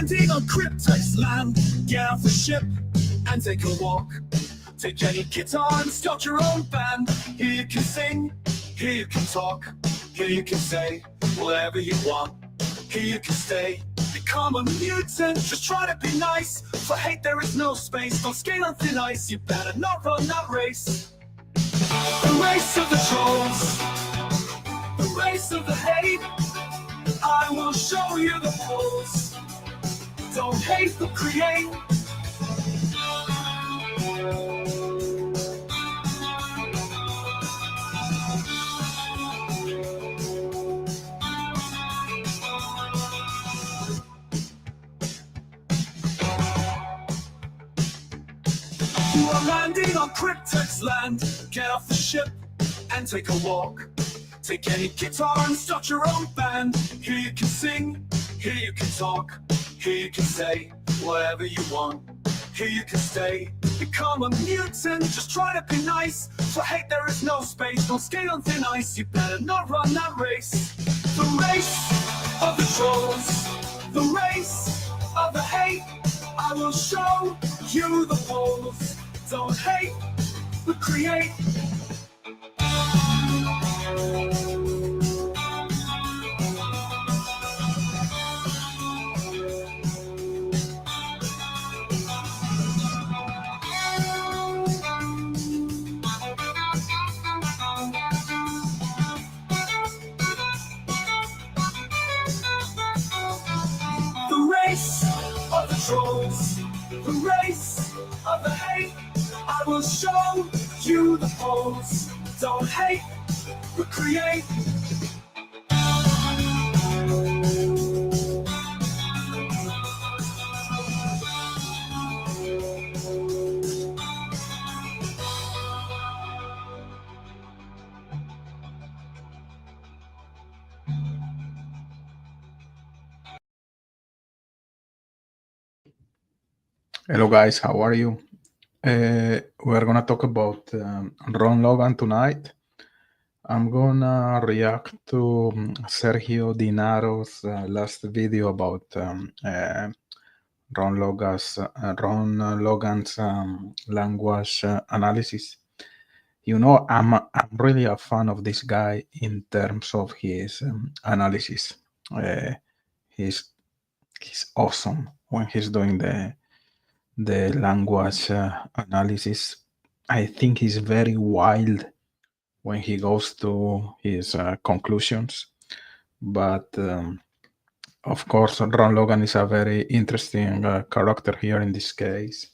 landing on Cryptex land. Get off the ship and take a walk. Take any guitar and start your own band. Here you can sing, here you can talk, here you can say whatever you want. Here you can stay, become a mutant. Just try to be nice. For hate there is no space. Don't skate on thin ice. You better not run that race. The race of the trolls, the race of the hate. I will show you the rules. Don't hate but create. You are landing on Cryptex land. Get off the ship and take a walk. Take any guitar and start your own band. Here you can sing, here you can talk, here you can say whatever you want. Here you can stay, become a mutant. Just try to be nice. For hate there is no space. Don't skate on thin ice. You better not run that race. The race of the trolls, the race of the hate. I will show you the rules. Don't hate, but create. The race of the trolls, the race of the hate. I will show you the pose. Don't hate, but create. Hello guys, how are you? We're gonna talk about Ron Logan tonight. I'm gonna react to Sergio Dinaro's last video about Ron Logan's language analysis. You know, I'm really a fan of this guy in terms of his analysis. He's awesome when he's doing the language analysis. I think he's very wild when he goes to his conclusions. But of course, Ron Logan is a very interesting character here in this case.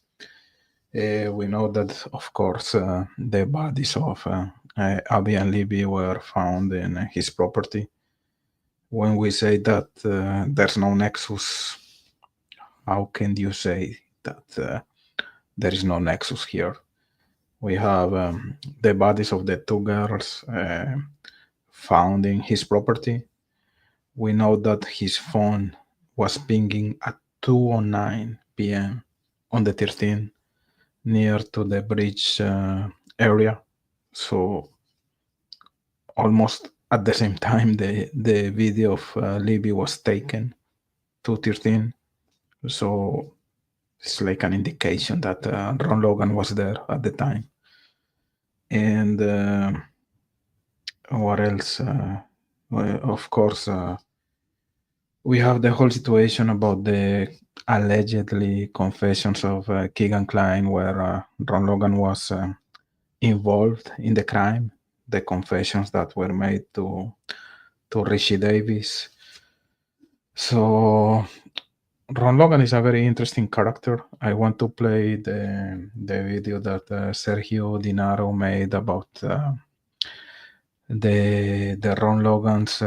We know that, of course, the bodies of Abby and Libby were found in his property. When we say that there's no nexus, how can you say that there is no nexus here? We have the bodies of the two girls found in his property. We know that his phone was pinging at 2:09 p.m. on the 13th near to the bridge area. So almost at the same time the video of Libby was taken, 2:13. So it's like an indication that Ron Logan was there at the time. And what else? Of course, we have the whole situation about the allegedly confessions of Keegan Kline, where Ron Logan was involved in the crime. The confessions that were made to Richie Davis. So Ron Logan is a very interesting character. I want to play the video that Sergio Dinaro made about the Ron Logan's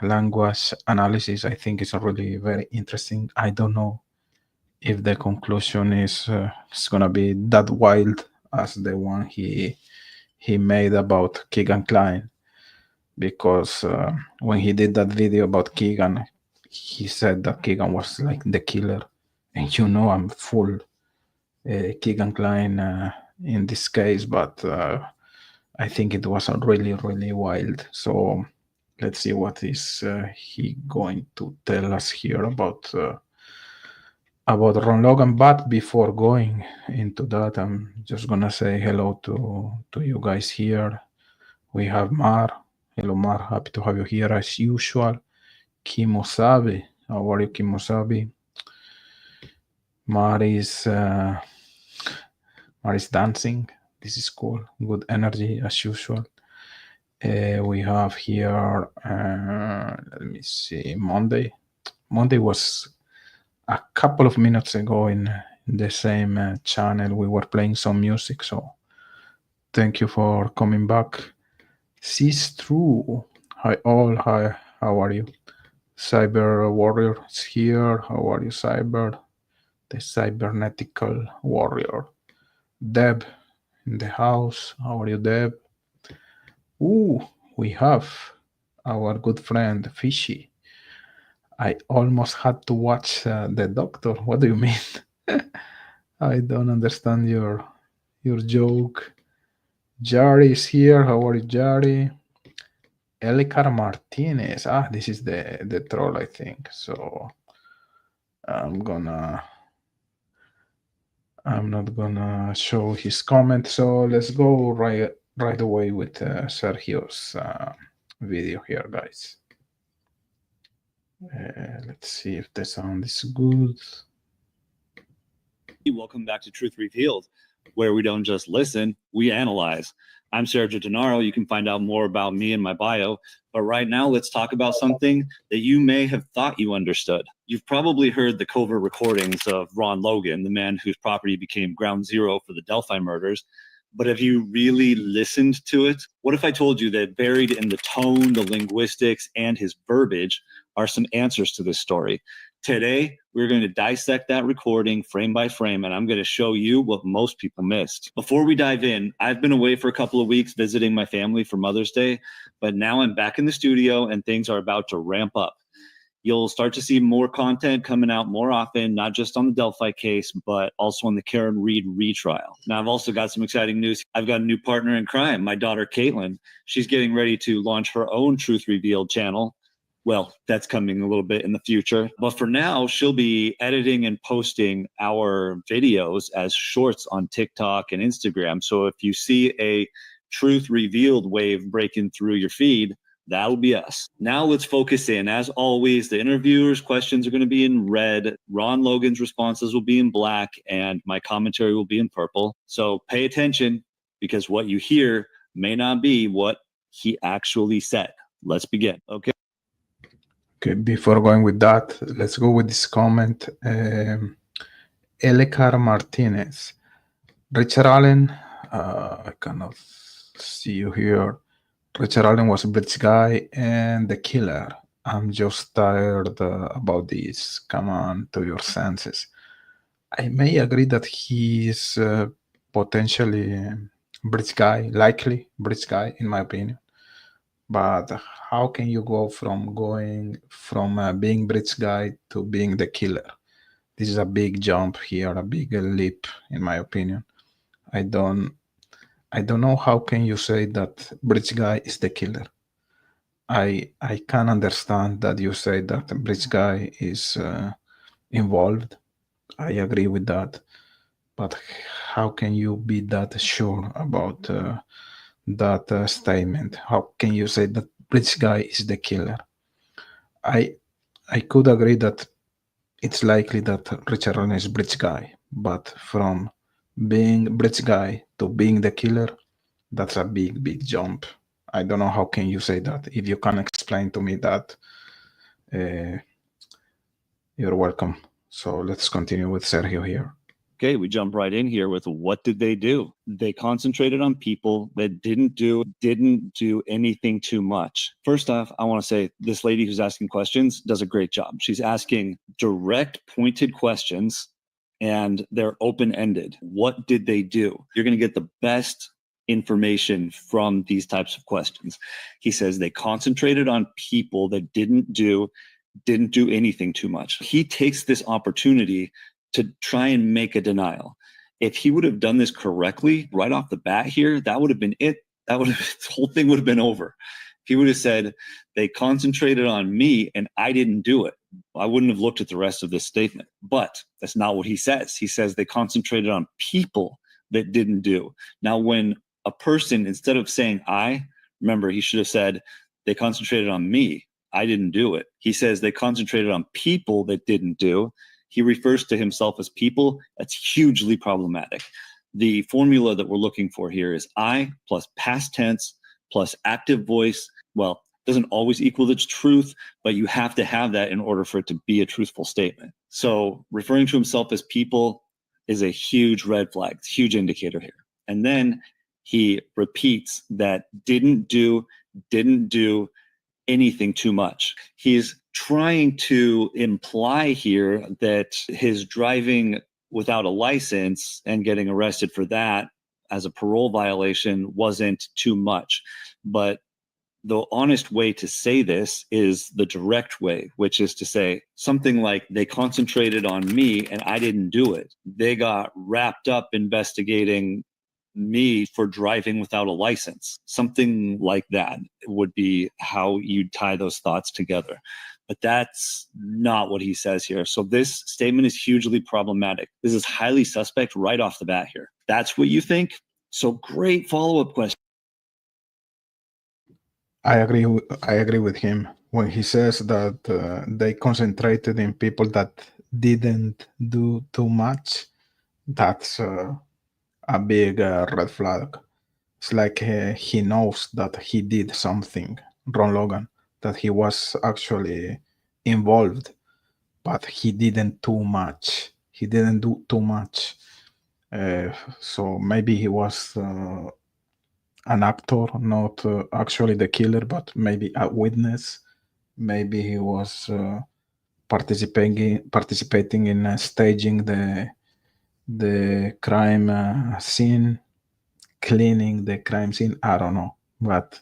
language analysis. I think it's really very interesting. I don't know if the conclusion is gonna be that wild as the one he made about Keegan Kline, because when he did that video about Keegan, he said that Keegan was like the killer. And you know, I'm full Keegan Kline in this case, but I think it was really, really wild. So let's see what is he going to tell us here about about Ron Logan. But before going into that, I'm just gonna say hello to you guys here. We have Mar. Hello, Mar. Happy to have you here as usual. Kimosabi. How are you, Kimosabi? Mar is dancing. This is cool. Good energy as usual. We have here, let me see, Monday. Monday was a couple of minutes ago in the same channel. We were playing some music, so thank you for coming back. Sis True. Hi all. Hi, how are you? Cyber Warrior is here. How are you, Cyber? The cybernetical warrior. Deb in the house. How are you, Deb? Ooh, we have our good friend Fishy. I almost had to watch The Doctor. What do you mean? I don't understand your joke. Jari is here. How are you, Jari? Elicar Martinez. Ah, this is the troll, I think. So I'm not gonna show his comment. So let's go right away with Sergio's video here, guys. Let's see if the sound is good. Welcome back to Truth Revealed, where we don't just listen, we analyze. I'm Sergio DINARO. You can find out more about me in my bio. But right now, let's talk about something that you may have thought you understood. You've probably heard the covert recordings of Ron Logan, the man whose property became ground zero for the Delphi murders. But have you really listened to it? What if I told you that buried in the tone, the linguistics, and his verbiage are some answers to this story? Today, we're going to dissect that recording frame by frame, and I'm going to show you what most people missed. Before we dive in, I've been away for a couple of weeks visiting my family for Mother's Day, but now I'm back in the studio and things are about to ramp up. You'll start to see more content coming out more often, not just on the Delphi case, but also on the Karen Reed retrial. Now, I've also got some exciting news. I've got a new partner in crime, my daughter, Caitlin. She's getting ready to launch her own Truth Revealed channel. Well, that's coming a little bit in the future. But for now, she'll be editing and posting our videos as shorts on TikTok and Instagram. So if you see a Truth Revealed wave breaking through your feed, that'll be us. Now let's focus in. As always, the interviewers' questions are going to be in red. Ron Logan's responses will be in black, and my commentary will be in purple. So pay attention, because what you hear may not be what he actually said. Let's begin. Okay. Okay, before going with that, let's go with this comment. Elicar Martinez. Richard Allen, I cannot see you here. Richard Allen was a British guy and the killer. I'm just tired about this. Come on, to your senses. I may agree that he's potentially British guy, likely British guy, in my opinion. But how can you go from being British guy to being the killer? This is a big jump here, a big leap, in my opinion. I don't know how can you say that British guy is the killer. I can understand that you say that British guy is involved. I agree with that. But how can you be that sure about that statement? How can you say that British guy is the killer? I could agree that it's likely that Richard Allen is British guy, but from being British guy to being the killer, that's a big jump. I don't know how can you say that. If you can explain to me that, you're welcome. So let's continue with Sergio here. Okay, we jump right in here with what did they do? They concentrated on people that didn't do anything too much. First off, I want to say this lady who's asking questions does a great job. She's asking direct, pointed questions, and they're open-ended. What did they do? You're going to get the best information from these types of questions. He says they concentrated on people that didn't do anything too much. He takes this opportunity to try and make a denial. If he would have done this correctly right off the bat here, that would have been it. The whole thing would have been over. He would have said, they concentrated on me and I didn't do it. I wouldn't have looked at the rest of this statement, but that's not what he says. He says they concentrated on people that didn't do. Now, when a person, instead of saying remember, he should have said they concentrated on me. I didn't do it. He says they concentrated on people that didn't do. He refers to himself as people. That's hugely problematic. The formula that we're looking for here is I plus past tense plus active voice. Well, doesn't always equal the truth, but you have to have that in order for it to be a truthful statement. So referring to himself as people is a huge red flag, huge indicator here. And then he repeats that didn't do anything too much. He's trying to imply here that his driving without a license and getting arrested for that as a parole violation wasn't too much. But the honest way to say this is the direct way, which is to say something like they concentrated on me and I didn't do it. They got wrapped up investigating me for driving without a license. Something like that would be how you tie those thoughts together. But that's not what he says here. So this statement is hugely problematic. This is highly suspect right off the bat here. That's what you think? So great follow-up question. I agree with him when he says that they concentrated in people that didn't do too much. That's a big red flag. It's like he knows that he did something, Ron Logan, that he was actually involved, but he didn't too much. He didn't do too much. So maybe he was an actor, not actually the killer, but maybe a witness. Maybe he was participating in staging the crime scene, cleaning the crime scene. I don't know, but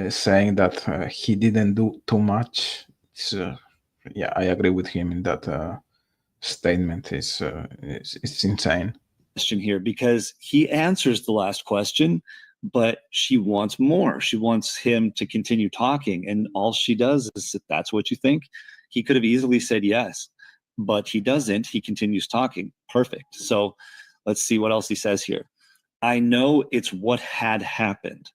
saying that he didn't do too much, yeah, I agree with him in that statement. It's insane. Question here, because he answers the last question, but she wants more. She wants him to continue talking, and all she does is, if that's what you think, he could have easily said yes, but he doesn't. He continues talking. Perfect. So let's see what else he says here. I know it's what had happened.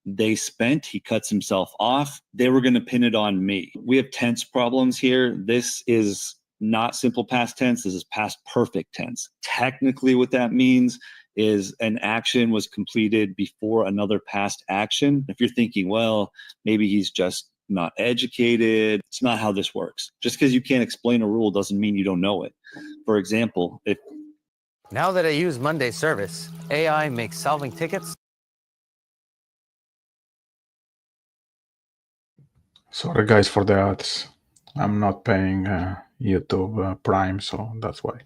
They spent, he cuts himself off. They were going to pin it on me. We have tense problems here. This is not simple past tense. This is past perfect tense. Technically, what that means is an action was completed before another past action. If you're thinking, well, maybe he's just not educated, it's not how this works. Just because you can't explain a rule doesn't mean you don't know it. For example, if now that I use Monday service, AI makes solving tickets. Sorry guys for the ads. I'm not paying YouTube Prime, so that's why.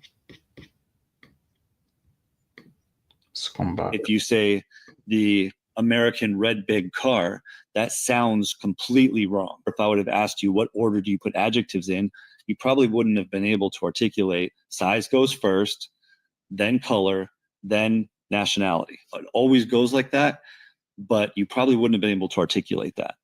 Scumbag. if you say the American red big car, that sounds completely wrong. If I would have asked you what order do you put adjectives in, you probably wouldn't have been able to articulate size goes first, then color, then nationality. It always goes like that, but you probably wouldn't have been able to articulate that.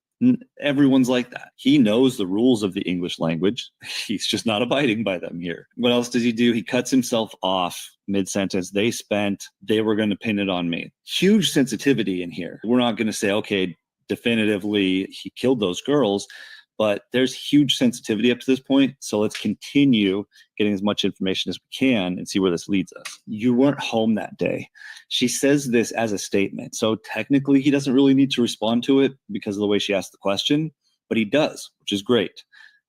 Everyone's like that. He knows the rules of the English language. He's just not abiding by them here. What else does he do? He cuts himself off mid-sentence. They were going to pin it on me. Huge sensitivity in here. We're not going to say, okay, definitively he killed those girls, but there's huge sensitivity up to this point. So let's continue getting as much information as we can and see where this leads us. You weren't home that day. She says this as a statement. So technically he doesn't really need to respond to it because of the way she asked the question, but he does, which is great.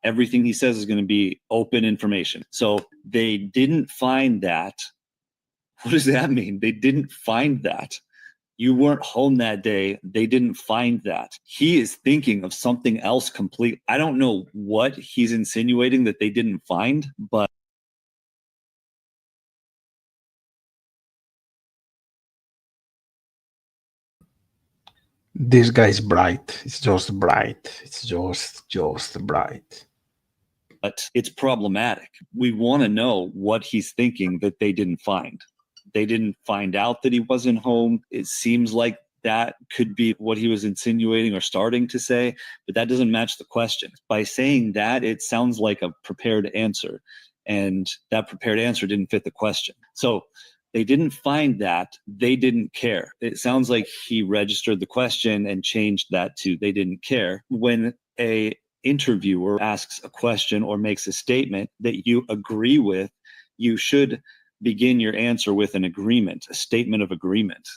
Everything he says is going to be open information. So they didn't find that. What does that mean? They didn't find that. You weren't home that day. They didn't find that. He is thinking of something else completely. I don't know what he's insinuating that they didn't find, but this guy's bright. It's just bright. It's just bright. But it's problematic. We want to know what he's thinking that they didn't find. They didn't find out that he wasn't home. It seems like that could be what he was insinuating or starting to say, but that doesn't match the question. By saying that, it sounds like a prepared answer, and that prepared answer didn't fit the question. So they didn't find that. They didn't care. It sounds like he registered the question and changed that to they didn't care. When a interviewer asks a question or makes a statement that you agree with, you should begin your answer with an agreement, a statement of agreement.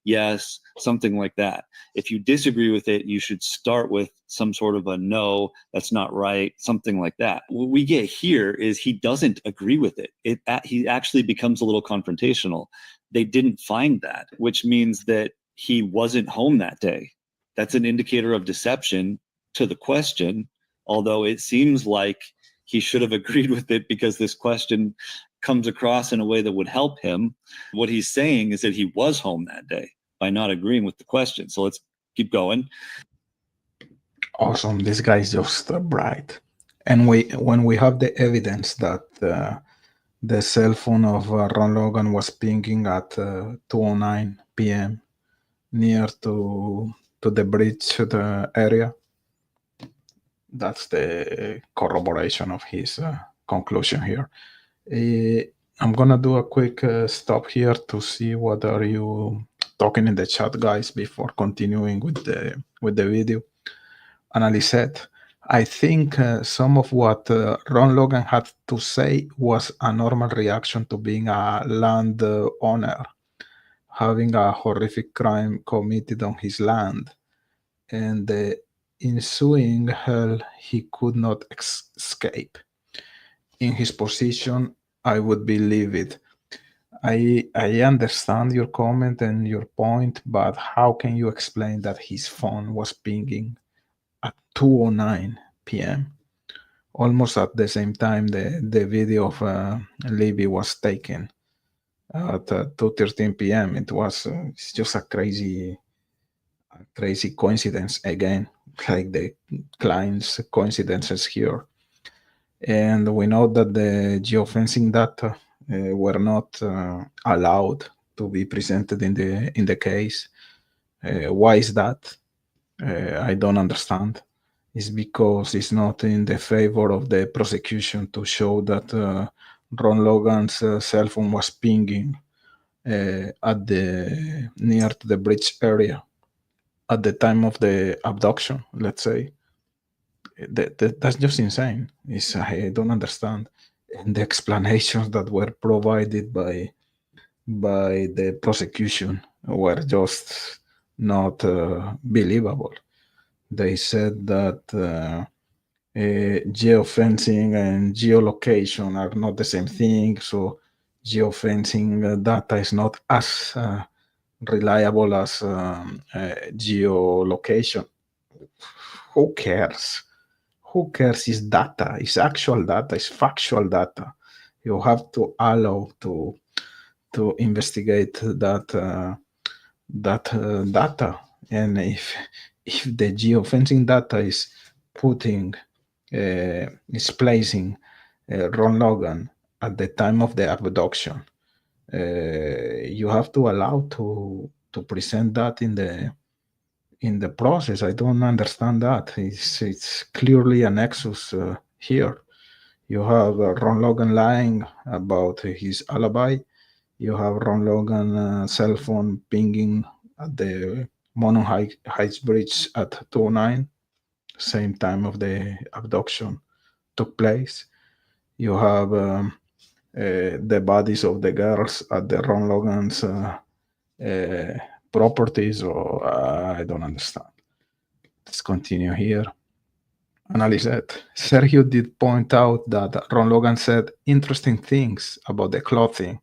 Yes, something like that. If you disagree with it, you should start with some sort of a no, that's not right, something like that. What we get here is he doesn't agree with it. He actually becomes a little confrontational. They didn't find that, which means that he wasn't home that day. That's an indicator of deception to the question, although it seems like he should have agreed with it because this question comes across in a way that would help him. What he's saying is that he was home that day by not agreeing with the question. So let's keep going. Awesome. This guy is just bright. And when we have the evidence that the cell phone of Ron Logan was pinging at 2:09 p.m. near to the bridge area, that's the corroboration of his conclusion here. I'm gonna do a quick stop here to see what are you talking in the chat, guys, before continuing with the video. Annalise said, I think some of what Ron Logan had to say was a normal reaction to being a land owner, having a horrific crime committed on his land, and the ensuing hell he could not escape. In his position, I would believe it. I understand your comment and your point, but how can you explain that his phone was pinging at 2:09 p.m., almost at the same time the video of Alibi was taken at 2:13 p.m.? It's just a crazy coincidence again, like the client's coincidences here. And we know that the geofencing data were not allowed to be presented in the case. Why is that? I don't understand. It's because it's not in the favor of the prosecution to show that Ron Logan's cell phone was pinging at near to the bridge area at the time of the abduction, let's say. That's just insane. I don't understand. And the explanations that were provided by the prosecution were just not believable. They said that geofencing and geolocation are not the same thing, so geofencing data is not as reliable as geolocation. Who cares? Who cares? It's data. It's actual data. It's factual data. You have to allow to investigate that data. And if the geofencing data is placing Ron Logan at the time of the abduction, you have to allow to present that in the process. I don't understand that. It's clearly a nexus here. You have Ron Logan lying about his alibi. You have Ron Logan cell phone pinging at the Monon Heights Bridge at 2:09, same time of the abduction took place. You have the bodies of the girls at the Ron Logan's properties, or I don't understand. Let's continue here. Annalise said, Sergio did point out that Ron Logan said interesting things about the clothing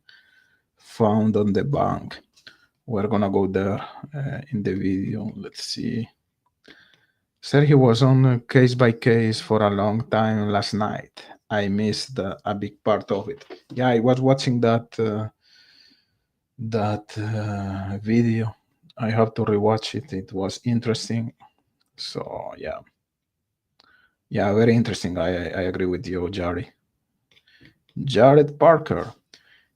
found on the bank. We're gonna go there in the video. Let's see. Sergio was on case by case for a long time last night. I missed a big part of it. Yeah, I was watching that video. I have to rewatch it. It was interesting. So yeah, very interesting. I agree with you, Jared Parker.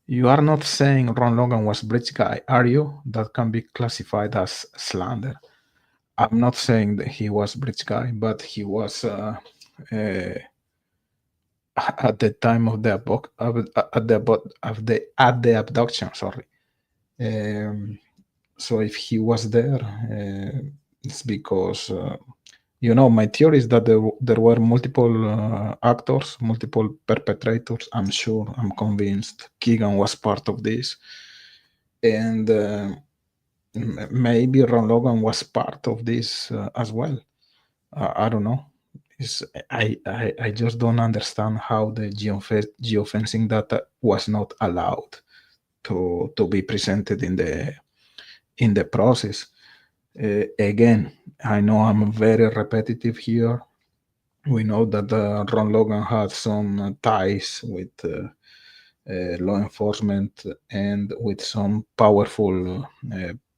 You are not saying Ron Logan was bridge guy, are you? That can be classified as slander. I'm not saying that he was bridge guy, but he was at the time of the at the abduction. Sorry. So if he was there, it's because my theory is that there were multiple actors, multiple perpetrators. I'm sure, I'm convinced Keegan was part of this, and maybe Ron Logan was part of this as well. I don't know. I just don't understand how the geofencing data was not allowed to be presented in the process. Again, I know I'm very repetitive here. We know that Ron Logan had some ties with law enforcement and with some powerful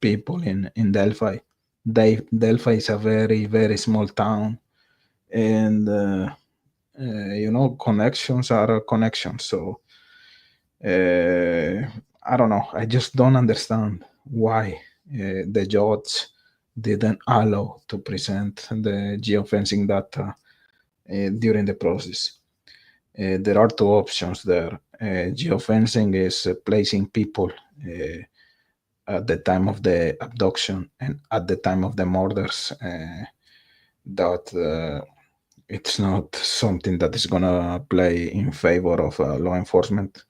people in Delphi. Delphi is a very, very small town, and connections are connections. So I don't know. I just don't understand why the judge didn't allow to present the geofencing data during the process. There are two options there. Geofencing is placing people at the time of the abduction and at the time of the murders. That it's not something that is gonna play in favor of law enforcement,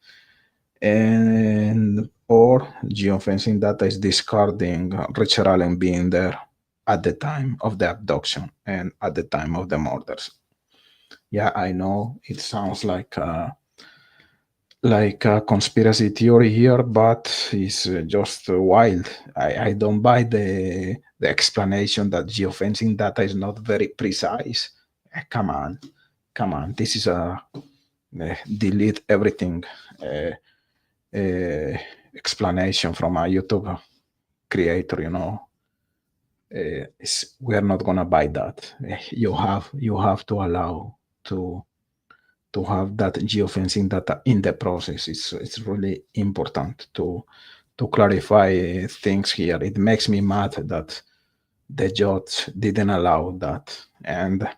and or geofencing data is discarding Richard Allen being there at the time of the abduction and at the time of the murders. Yeah, I know it sounds like a conspiracy theory here, but it's just wild. I don't buy the explanation that geofencing data is not very precise. Come on. This is a delete everything explanation from a YouTube creator. We are not gonna buy that. You have to allow to have that geofencing data in the process. It's really important to clarify things here. It makes me mad that the judge didn't allow that, and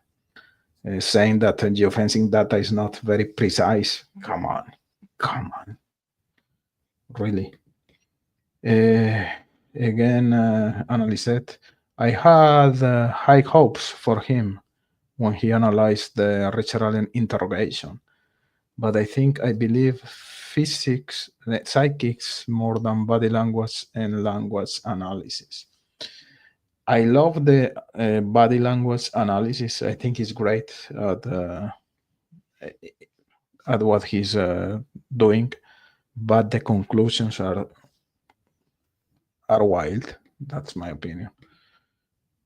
saying that geofencing data is not very precise. Come on, really. Again, Annalise, I had high hopes for him when he analyzed the Richard Allen interrogation, but I believe psychics more than body language and language analysis. I love the body language analysis. I think he's great at what he's doing, but the conclusions are wild. That's my opinion.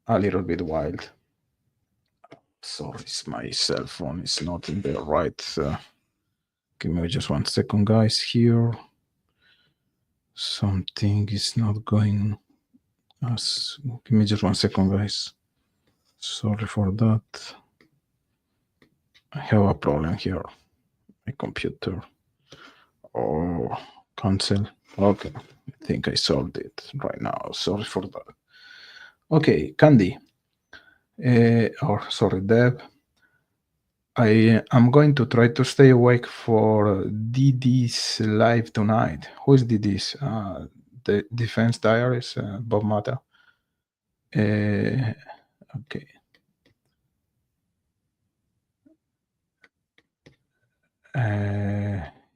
A little bit wild. Sorry, my cell phone is not in the right. Give me just 1 second, guys. Here, something is not going as. Give me just 1 second, guys. Sorry for that. I have a problem here. My computer. Oh, cancel. Okay, I think I solved it right now. Sorry for that. Okay, Candy. Sorry, Deb. I am going to try to stay awake for DD's live tonight. Who is DD's? The Defense Diaries, Bob Mata. Okay.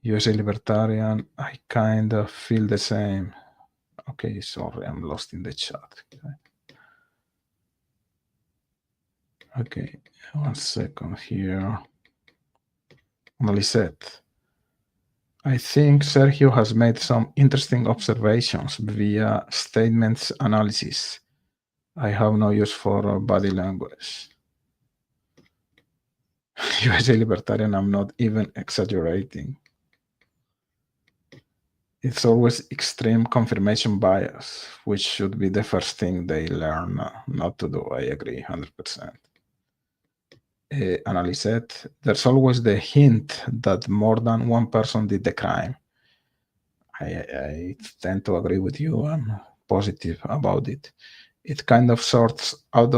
USA Libertarian, I kind of feel the same. Okay, sorry, I'm lost in the chat. Okay, 1 second here. Lisette. I think Sergio has made some interesting observations via statements analysis. I have no use for body language. USA Libertarian, I'm not even exaggerating. It's always extreme confirmation bias, which should be the first thing they learn not to do. I agree 100%. Annalise, there's always the hint that more than one person did the crime. I tend to agree with you. I'm positive about it. It kind of sorts out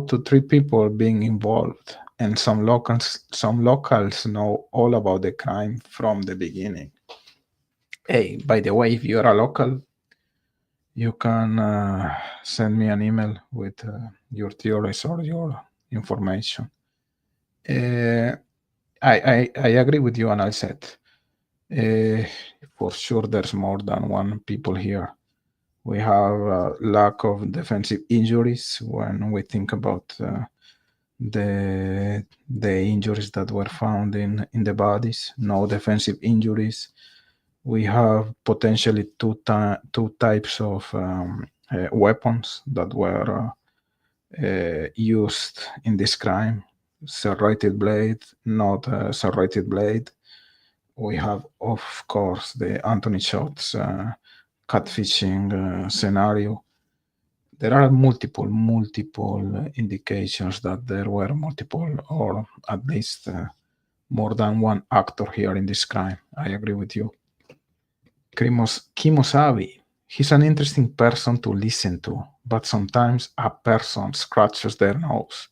to three people being involved, and some locals know all about the crime from the beginning. Hey, by the way, if you're a local, you can send me an email with your theories or your information. I agree with you, and I said, for sure, there's more than one people here. We have a lack of defensive injuries when we think about the injuries that were found in the bodies. No defensive injuries. We have potentially two types of weapons that were used in this crime: serrated blade, not serrated blade. We have, of course, the Anthony shots catfishing scenario. There are multiple indications that there were multiple, or at least more than one actor here in this crime. I agree with you. Kimosabi, he's an interesting person to listen to, but sometimes a person scratches their nose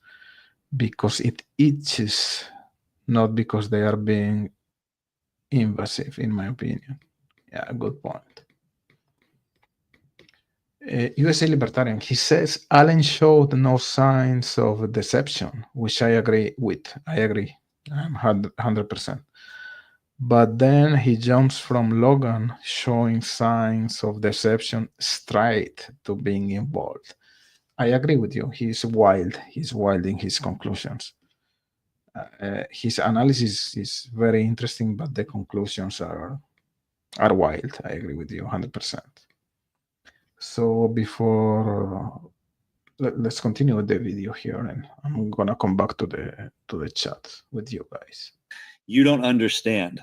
because it itches, not because they are being invasive, in my opinion. Yeah, good point. USA Libertarian, he says Allen showed no signs of deception, which I agree with. I agree. I'm 100%. But then he jumps from Logan showing signs of deception straight to being involved. I agree with you. He's wild. He's wild in his conclusions. His analysis is very interesting, but the conclusions are wild. I agree with you 100%. So before let's continue with the video here, and I'm gonna come back to the chat with you guys. You don't understand.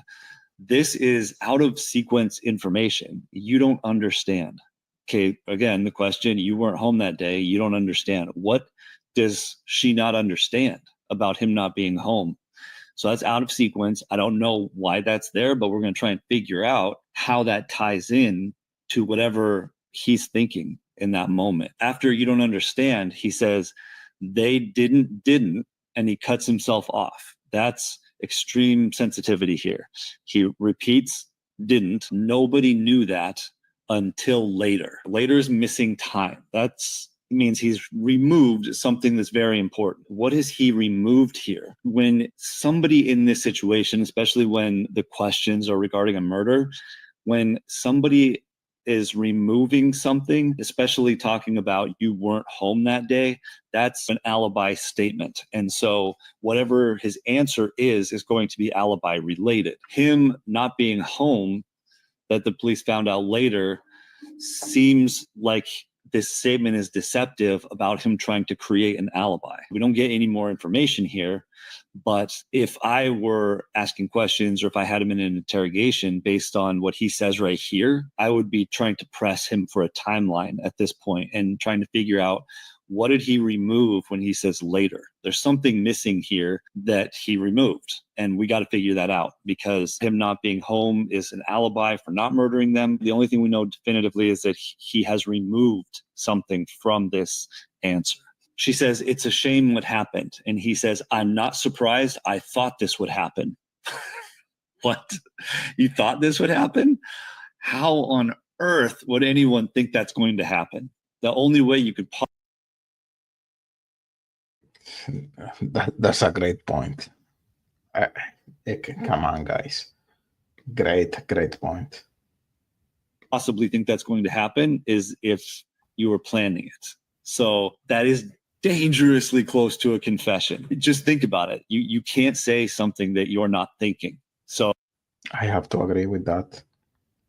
This is out of sequence information. You don't understand. Okay, again, the question, you weren't home that day. You don't understand. What does she not understand about him not being home? So that's out of sequence. I don't know why that's there, but we're going to try and figure out how that ties in to whatever he's thinking in that moment. After you don't understand, he says, they didn't, and he cuts himself off. That's extreme sensitivity here. He repeats, didn't. Nobody knew that until later. Later is missing time. That's means he's removed something that's very important. What is he removed here? When somebody in this situation, especially when the questions are regarding a murder, when somebody is removing something, especially talking about you weren't home that day, that's an alibi statement. And so whatever his answer is going to be alibi related. Him not being home, that the police found out later, seems like this statement is deceptive about him trying to create an alibi. We don't get any more information here, but if I were asking questions or if I had him in an interrogation based on what he says right here, I would be trying to press him for a timeline at this point and trying to figure out, what did he remove when he says later? There's something missing here that he removed, and we got to figure that out, because him not being home is an alibi for not murdering them. The only thing we know definitively is that he has removed something from this answer. She says, it's a shame what happened. And he says, I'm not surprised. I thought this would happen. What? You thought this would happen? How on earth would anyone think that's going to happen? The only way you could That's a great point. Come on, guys. Great point. possibly think that's going to happen is if you were planning it. So that is dangerously close to a confession. Just think about it. You can't say something that you're not thinking. So I have to agree with that.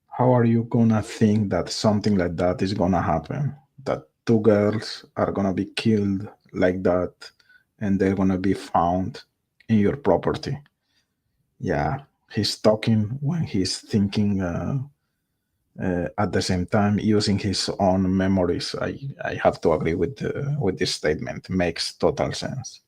How are you gonna think that something like that is gonna happen? That two girls are gonna be killed like that and they're gonna be found in your property? Yeah, he's talking when he's thinking at the same time using his own memories. I have to agree with this statement. Makes total sense.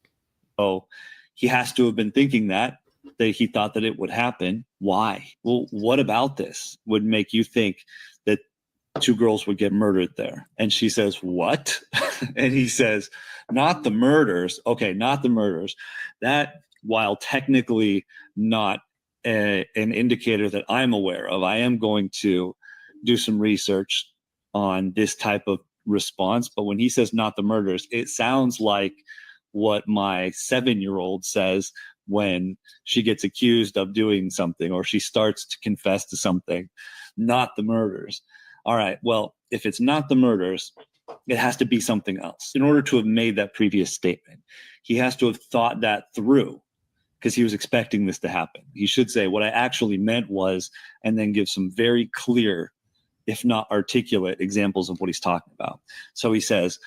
he has to have been thinking that that he thought that it would happen. Why? Well, what about this would make you think that 2 girls would get murdered there? And she says, what? And he says, not the murders. Okay, not the murders. That, while technically not an indicator that I'm aware of, I am going to do some research on this type of response. But when he says not the murders, it sounds like what my 7-year-old says when she gets accused of doing something or she starts to confess to something. Not the murders. All right, well, if it's not the murders, it has to be something else. In order to have made that previous statement, he has to have thought that through, because he was expecting this to happen. He should say, what I actually meant was, and then give some very clear, if not articulate, examples of what he's talking about. So he says,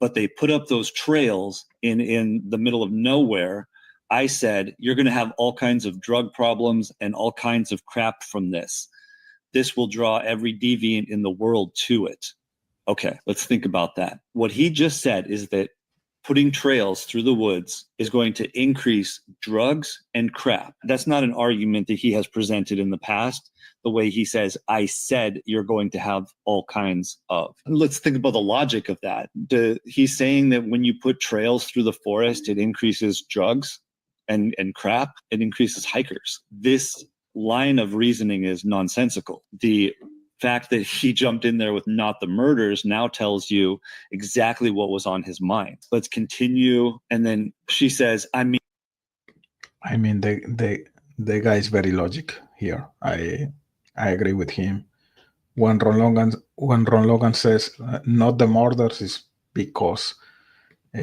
but they put up those trails in the middle of nowhere. I said, you're going to have all kinds of drug problems and all kinds of crap from this. This will draw every deviant in the world to it. Okay, let's think about that. What he just said is that putting trails through the woods is going to increase drugs and crap. That's not an argument that he has presented in the past. The way he says, I said you're going to have all kinds of. Let's think about the logic of that. He's saying that when you put trails through the forest, it increases drugs and crap. It increases hikers. This line of reasoning is nonsensical. The fact that he jumped in there with not the murders now tells you exactly what was on his mind. Let's continue. And then she says, I mean, the guy is very logic here. I agree with him. When Ron Logan says not the murders, is because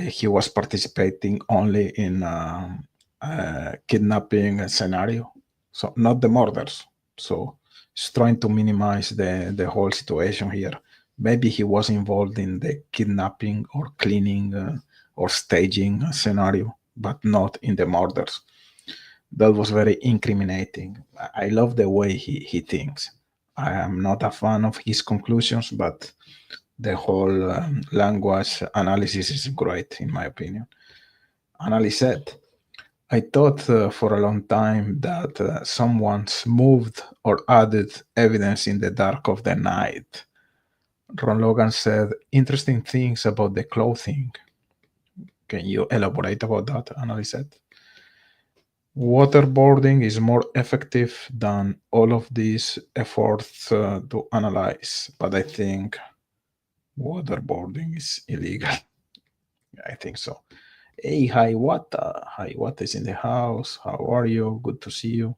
he was participating only in kidnapping scenario. So not the murders. So he's trying to minimize the whole situation here. Maybe he was involved in the kidnapping or cleaning or staging scenario, but not in the murders. That was very incriminating. I love the way he thinks. I am not a fan of his conclusions, but the whole language analysis is great, in my opinion. Analyst said, I thought for a long time that someone's moved or added evidence in the dark of the night. Ron Logan said interesting things about the clothing. Can you elaborate about that, Analyst said? Waterboarding is more effective than all of these efforts to analyze, but I think waterboarding is illegal. I think so. Hey, Hiawatha is in the house. How are you? Good to see you.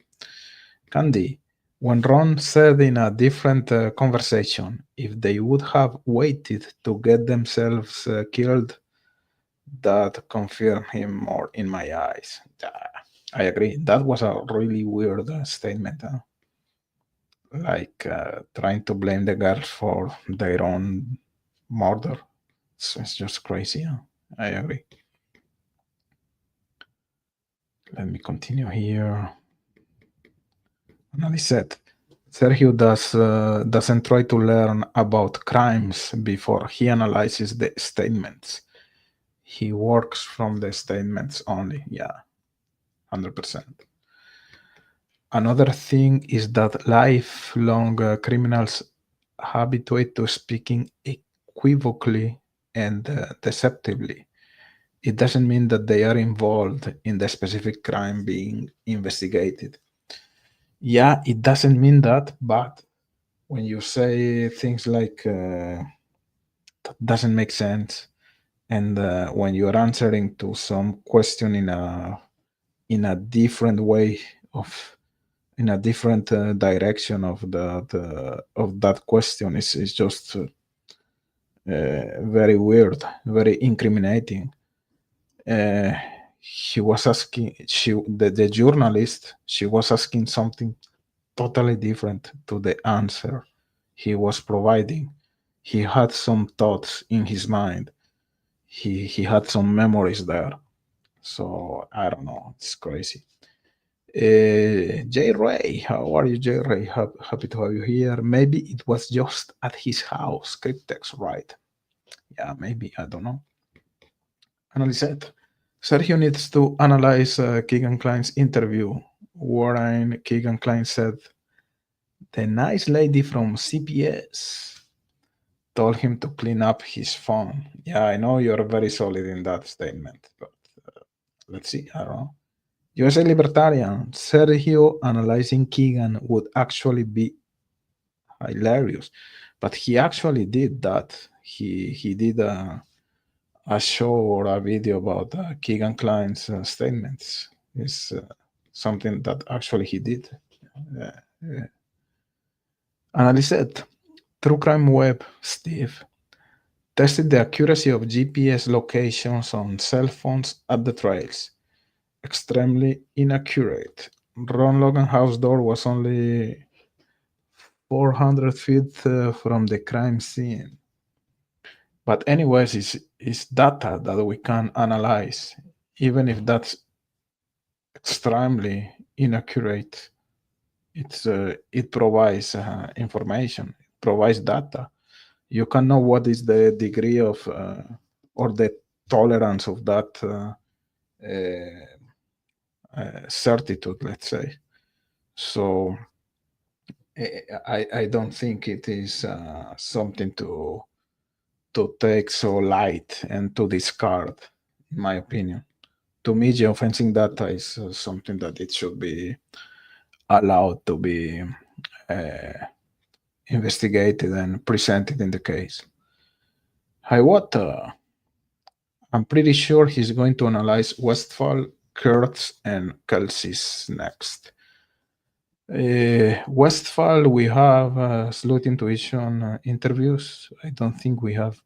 Candy, when Ron said in a different conversation, if they would have waited to get themselves killed, that confirmed him more in my eyes. I agree. That was a really weird statement. Like trying to blame the girls for their own murder. It's just crazy. Huh? I agree. Let me continue here. Another said, Sergio doesn't try to learn about crimes before he analyzes the statements. He works from the statements only. Yeah, 100%. Another thing is that lifelong criminals habituate to speaking equivocally and deceptively. It doesn't mean that they are involved in the specific crime being investigated. Yeah, it doesn't mean that, but when you say things like that doesn't make sense, and when you're answering to some question in a different way in a different direction of that question, is just very weird, very incriminating. He was asking, the journalist, she was asking something totally different to the answer he was providing. He had some thoughts in his mind. He had some memories there. So I don't know. It's crazy. J. Ray, how are you, J. Ray? Happy to have you here. Maybe it was just at his house. Cryptex, right? Yeah, maybe. I don't know. Analyze it. Sergio needs to analyze Keegan Klein's interview Warren Keegan Klein said, the nice lady from CPS told him to clean up his phone. Yeah, I know you're very solid in that statement, but let's see. I don't know. USA Libertarian, Sergio analyzing Keegan would actually be hilarious, but he actually did that. He did a show or a video about Keegan Klein's statements. It's something that actually he did. Analyzed True Crime Web, Steve, tested the accuracy of GPS locations on cell phones at the trails. Extremely inaccurate. Ron Logan house door was only 400 feet from the crime scene. But anyways, it's data that we can analyze, even if that's extremely inaccurate. It provides information, it provides data. You can know what is the degree of or the tolerance of that certitude, let's say. So I don't think it is something to take so light and to discard, in my opinion. To me, geofencing data is something that it should be allowed to be investigated and presented in the case. Hiawatha, I'm pretty sure he's going to analyze Westphal, Kurtz, and Kelsey's next. Westphal, we have Sleuth Intuition interviews. I don't think we have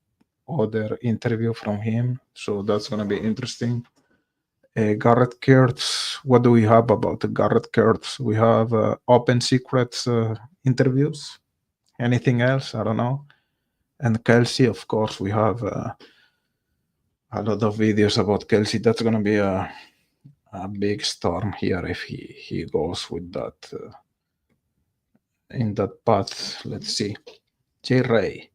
other interview from him, so that's going to be interesting. Garrett Kurtz, what do we have about Garrett Kurtz? We have Open Secrets interviews. Anything else? I don't know. And Kelsey, of course, we have a lot of videos about Kelsey. That's going to be a big storm here if he goes with that in that path. Let's see. J. Ray.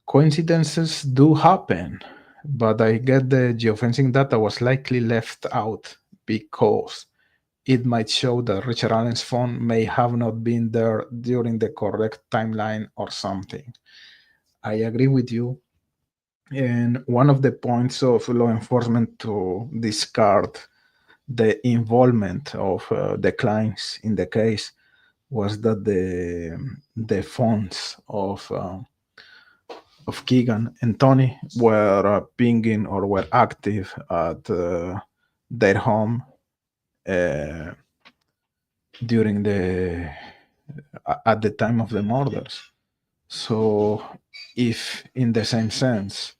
Coincidences do happen, but I get the geofencing data was likely left out because it might show that Richard Allen's phone may have not been there during the correct timeline or something. I agree with you. And one of the points of law enforcement to discard the involvement of the clients in the case was that the phones of Keegan and Tony were pinging or were active at their home during at the time of the murders. So if in the same sense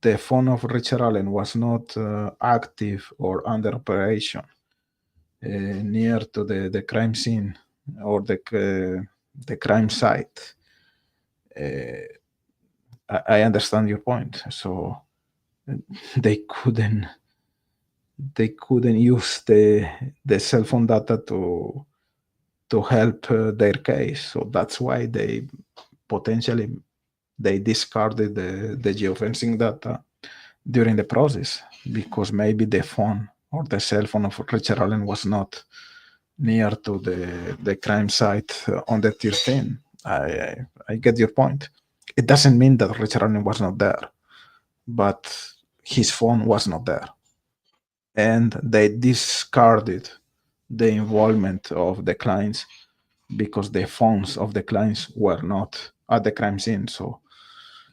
the phone of Richard Allen was not active or under operation near to the crime scene or the crime site, I understand your point. So they couldn't use the cell phone data to help their case. So that's why they potentially discarded the geofencing data during the process, because maybe the phone or the cell phone of Richard Allen was not near to the crime site on the 13th. I get your point. It doesn't mean that Richard Allen was not there, but his phone was not there. And they discarded the involvement of the clients because the phones of the clients were not at the crime scene. So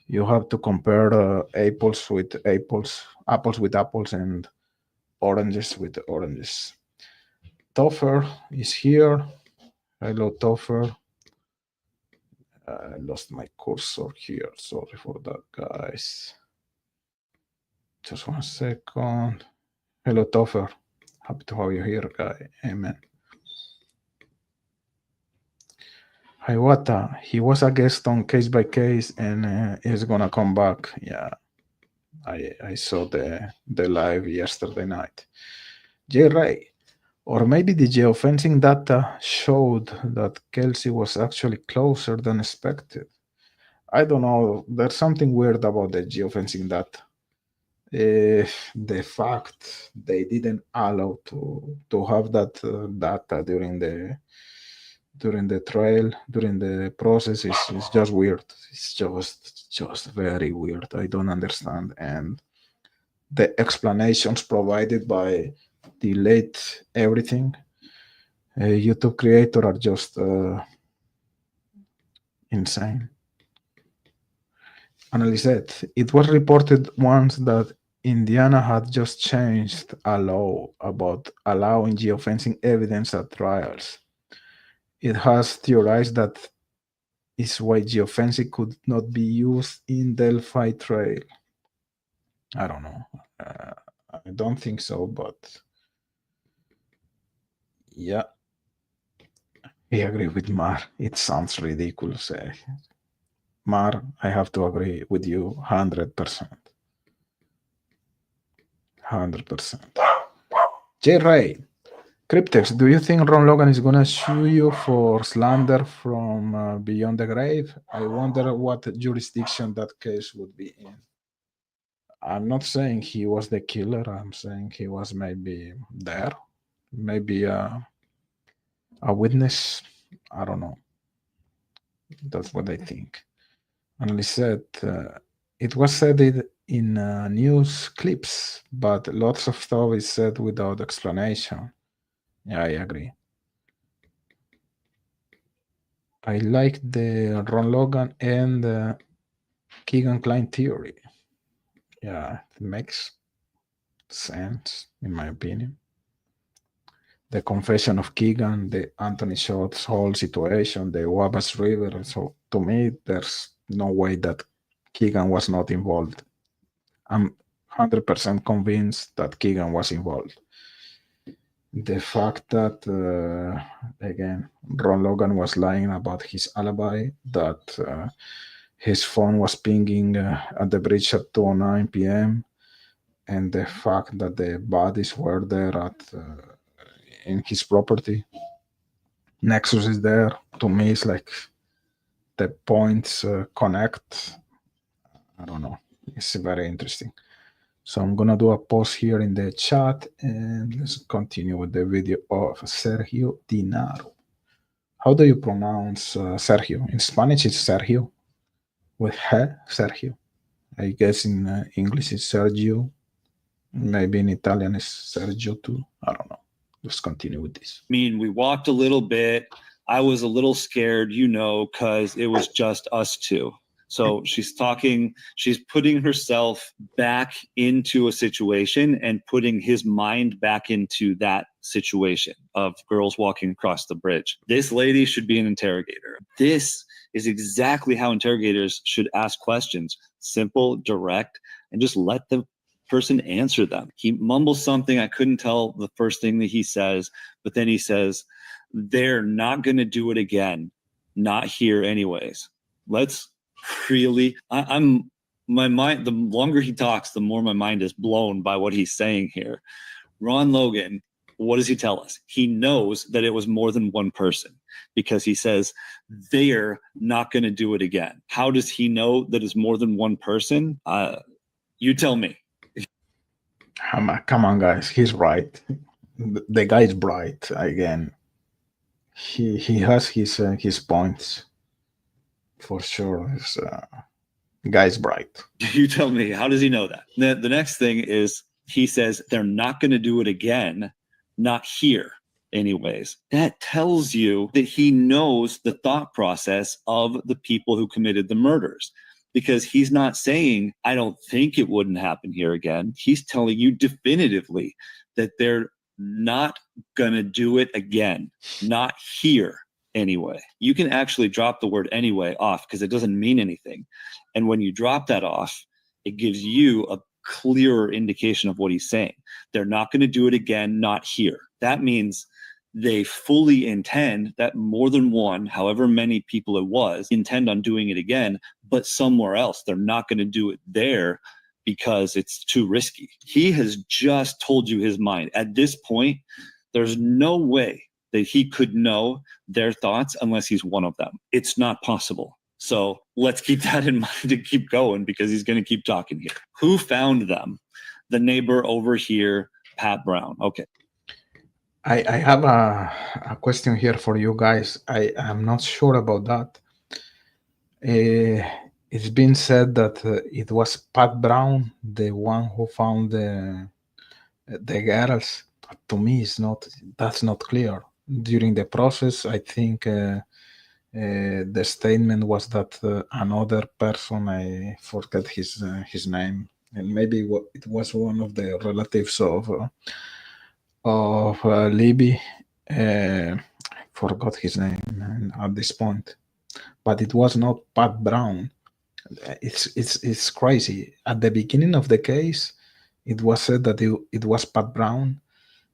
you have to compare apples with apples, and oranges with oranges. Topher is here. Hello, Topher. I lost my cursor here. Sorry for that, guys. Just 1 second. Hello, Topher. Happy to have you here, guy. Amen. Hiawatha, he was a guest on Case by Case and is gonna come back. Yeah, I saw the live yesterday night. J. Ray, or maybe the geofencing data showed that Kelsey was actually closer than expected. I don't know. There's something weird about the geofencing data. the fact they didn't allow to have that data during the trial, during the process is just weird. It's just very weird. I don't understand. And the explanations provided by Delete Everything YouTube creator are just insane. Analyzed. It was reported once that Indiana had just changed a law about allowing geofencing evidence at trials. It has theorized that is why geofencing could not be used in Delphi Trail. I don't know. I don't think so, but yeah, I agree with Mar. It sounds ridiculous. Mar, I have to agree with you 100%. 100%. J. Ray, Cryptex, do you think Ron Logan is gonna sue you for slander from Beyond the Grave? I wonder what jurisdiction that case would be in. I'm not saying he was the killer. I'm saying he was maybe there, maybe a witness. I don't know. That's what I think. And he said it was said in news clips, but lots of stuff is said without explanation. Yeah, I agree. I like the Ron Logan and Keegan Klein theory. Yeah, it makes sense in my opinion. The confession of Keegan, the Anthony Schultz whole situation, the Wabash River. So to me, there's no way that Keegan was not involved. I'm 100% convinced that Keegan was involved. The fact that, again, Ron Logan was lying about his alibi, that his phone was pinging at the bridge at 2:09 p.m., and the fact that the bodies were there in his property. Nexus is there. To me, it's like the points connect. I don't know. It's very interesting. So I'm gonna do a pause here in the chat and let's continue with the video of Sergio Dinaro. How do you pronounce Sergio? In Spanish, it's Sergio with he, Sergio. I guess in English it's Sergio. Maybe in Italian it's Sergio too. I don't know. Let's continue with this. I mean, we walked a little bit. I was a little scared, because it was just us two. So she's putting herself back into a situation and putting his mind back into that situation of girls walking across the bridge. This lady should be an interrogator. This is exactly how interrogators should ask questions. Simple, direct, and just let the person answer them. He mumbles something. I couldn't tell the first thing that he says, but then he says, they're not going to do it again. Not here anyways. Let's really, my mind, the longer he talks, the more my mind is blown by what he's saying here. Ron Logan, what does he tell us? He knows that it was more than one person because he says they're not going to do it again. How does he know that it's more than one person? You tell me. Come on, guys. He's right. The guy is bright. Again, he has his points for sure. This guy's bright. You tell me. How does he know that? The next thing is he says they're not going to do it again. Not here, anyways. That tells you that he knows the thought process of the people who committed the murders. Because he's not saying, I don't think it wouldn't happen here again. He's telling you definitively that they're not going to do it again. Not here anyway. You can actually drop the word anyway off because it doesn't mean anything. And when you drop that off, it gives you a clearer indication of what he's saying. They're not going to do it again, not here. That means they fully intend that more than one, however many people it was, intend on doing it again, but somewhere else. They're not going to do it there because it's too risky. He has just told you his mind. At this point, there's no way that he could know their thoughts unless he's one of them. It's not possible. So let's keep that in mind and keep going because he's going to keep talking here. Who found them? the neighbor over here, Pat Brown. Okay. I have a question here for you guys. I'm not sure about that. It's been said that it was Pat Brown, the one who found the girls. But to me, it's not. That's not clear. During the process, I think the statement was that another person, I forget his name, and maybe it was one of the relatives of Libby. Forgot his name at this point, but it was not Pat Brown. It's crazy. At the beginning of the case, it was said that it was Pat Brown,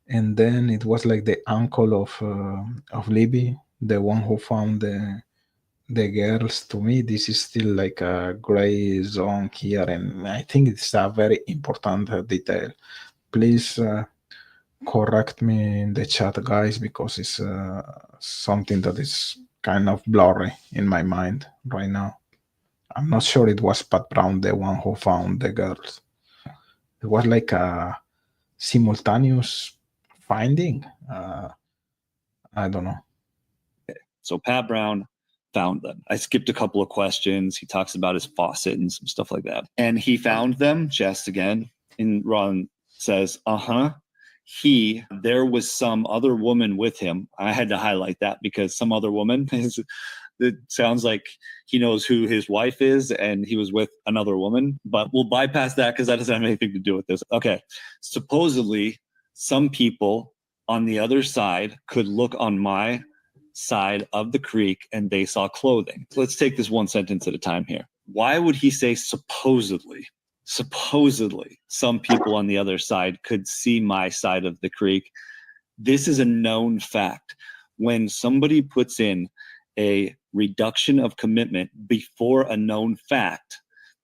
and then it was like the uncle of Libby, the one who found the girls. To me, this is still like a gray zone here, and I think it's a very important detail. Please correct me in the chat, guys, because it's something that is kind of blurry in my mind right now. I'm not sure it was Pat Brown, the one who found the girls. It was like a simultaneous finding. I don't know. So Pat Brown found them. I skipped a couple of questions. He talks about his faucet and some stuff like that. And he found them, just again, and Ron says, there was some other woman with him. I had to highlight that because some other woman it sounds like he knows who his wife is and he was with another woman, but we'll bypass that because that doesn't have anything to do with this. Okay. Supposedly some people on the other side could look on my side of the creek and they saw clothing. So let's take this one sentence at a time here. Why would he say supposedly? Supposedly some people on the other side could see my side of the creek. This is a known fact. When somebody puts in a reduction of commitment before a known fact,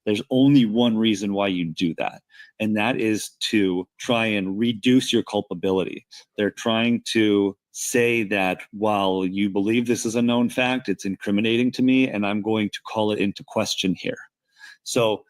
there's only one reason why you do that, and that is to try and reduce your culpability. They're trying to say that while you believe this is a known fact, it's incriminating to me, and I'm going to call it into question here. So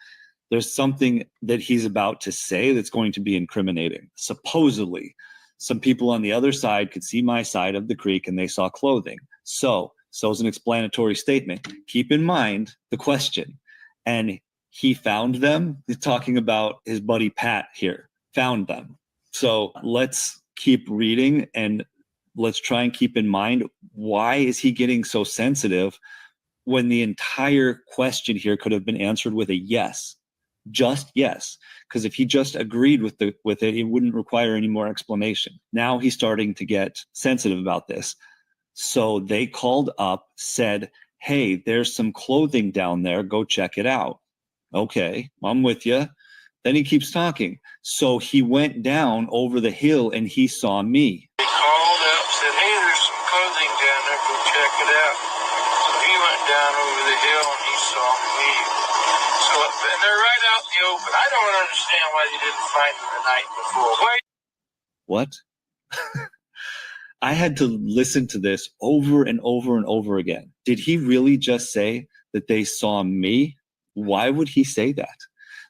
there's something that he's about to say that's going to be incriminating. Supposedly, some people on the other side could see my side of the creek and they saw clothing. So is an explanatory statement. Keep in mind the question. And he found them. He's talking about his buddy Pat here. Found them. So let's keep reading and let's try and keep in mind, why is he getting so sensitive when the entire question here could have been answered with a yes? Just yes. Because if he just agreed with it, it wouldn't require any more explanation. Now he's starting to get sensitive about this. So they called up, said, hey, there's some clothing down there. Go check it out. Okay, I'm with you. Then he keeps talking. So he went down over the hill and he saw me. He called up, said, hey, there's some clothing down there. Go check it out. So he went down over the hill and he saw me. So, and they're right out in the open. I don't understand why they didn't find them the night before. Why? What? I had to listen to this over and over and over again. Did he really just say that they saw me? Why would he say that?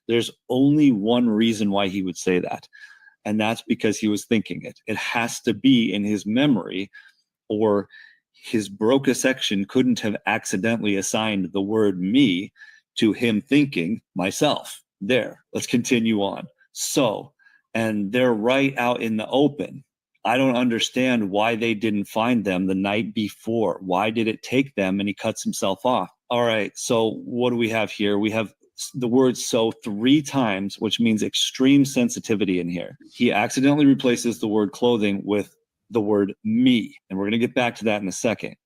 There's only one reason why he would say that, and that's because he was thinking it. It has to be in his memory, or his Broca section couldn't have accidentally assigned the word me to him thinking myself. There, let's continue on. So, and they're right out in the open. I don't understand why they didn't find them the night before. Why did it take them? And he cuts himself off. All right, so what do we have here? We have the word so 3 times, which means extreme sensitivity in here. He accidentally replaces the word clothing with the word me, and we're going to get back to that in a second.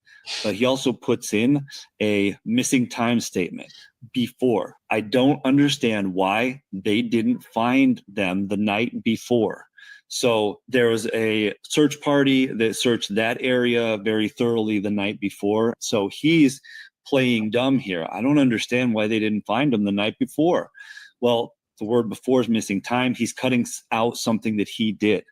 But he also puts in a missing time statement before. I don't understand why they didn't find them the night before. So there was a search party that searched that area very thoroughly the night before. So he's playing dumb here. I don't understand why they didn't find him the night before. Well, the word before is missing time. He's cutting out something that he did.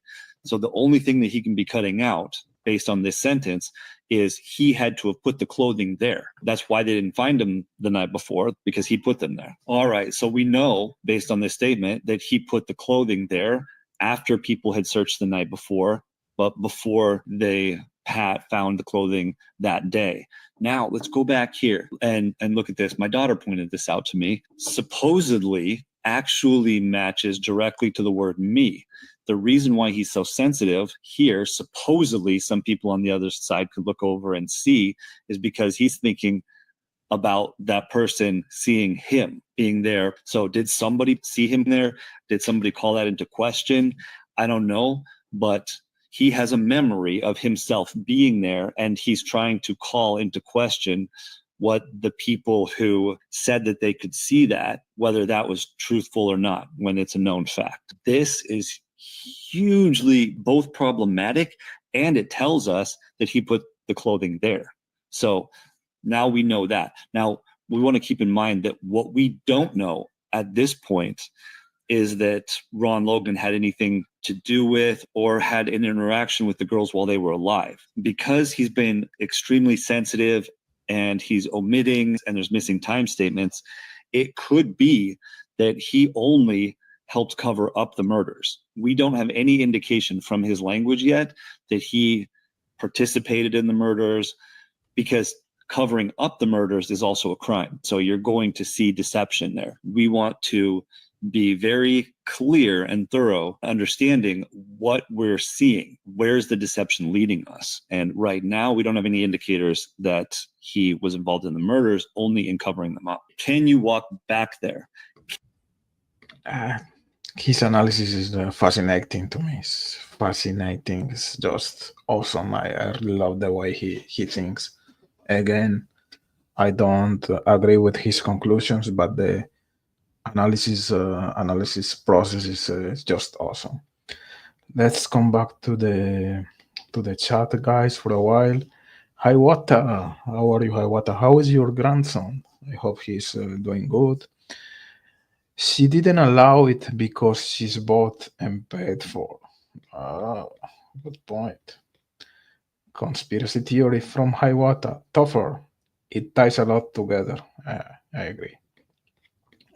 So the only thing that he can be cutting out based on this sentence is he had to have put the clothing there. That's why they didn't find him the night before, because he put them there. All right, so we know based on this statement that he put the clothing there after people had searched the night before, but before Pat found the clothing that day. Now let's go back here and look at this. My daughter pointed this out to me. Supposedly actually matches directly to the word me. The reason why he's so sensitive here, supposedly some people on the other side could look over and see, is because he's thinking about that person seeing him being there. So did somebody see him there? Did somebody call that into question? I don't know, but he has a memory of himself being there, and he's trying to call into question what the people who said that they could see that, whether that was truthful or not, when it's a known fact. This is hugely both problematic, and it tells us that he put the clothing there. So now we know that. Now we want to keep in mind that what we don't know at this point is that Ron Logan had anything to do with or had an interaction with the girls while they were alive. Because he's been extremely sensitive and he's omitting and there's missing time statements, it could be that he only helped cover up the murders. We don't have any indication from his language yet that he participated in the murders, because covering up the murders is also a crime. So you're going to see deception there. We want to be very clear and thorough, understanding what we're seeing. Where's the deception leading us? And right now, we don't have any indicators that he was involved in the murders, only in covering them up. Can you walk back there? His analysis is fascinating to me. It's fascinating. It's just awesome. I really love the way he thinks. Again, I don't agree with his conclusions, but the analysis process is just awesome. Let's come back to the chat, guys, for a while. Hi, Wata. How are you, Hi, Wata? How is your grandson? I hope he's doing good. She didn't allow it because she's bought and paid for. Oh, good point. Conspiracy theory from Hiawatha. Tougher. It ties a lot together. I agree.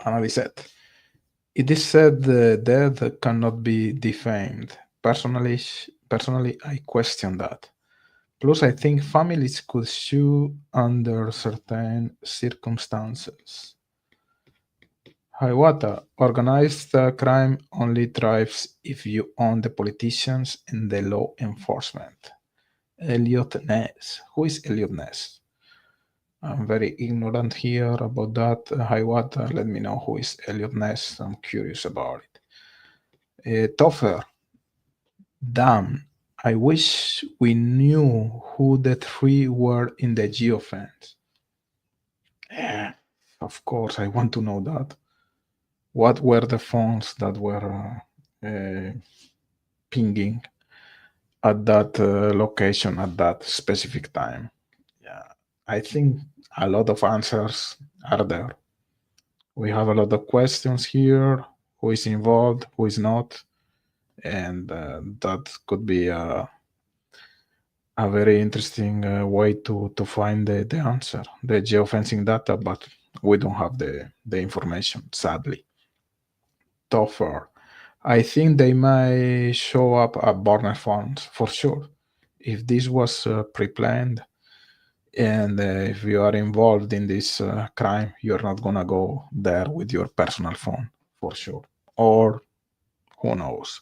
Analyzed. It is said the dead cannot be defamed. Personally, I question that. Plus, I think families could sue under certain circumstances. Hiawatha, organized crime only thrives if you own the politicians and the law enforcement. Elliot Ness. Who is Elliot Ness? I'm very ignorant here about that. Hiawatha, let me know who is Elliot Ness. I'm curious about it. Toffer. Damn, I wish we knew who the three were in the geofence. Of course, I want to know that. What were the phones that were pinging at that location at that specific time? Yeah, I think a lot of answers are there. We have a lot of questions here. Who is involved? Who is not? And that could be a very interesting way to find the answer, the geofencing data, but we don't have the information, sadly. Tougher. I think they may show up at burner phones for sure. If this was pre-planned, and if you are involved in this crime, you're not gonna go there with your personal phone for sure. Or who knows?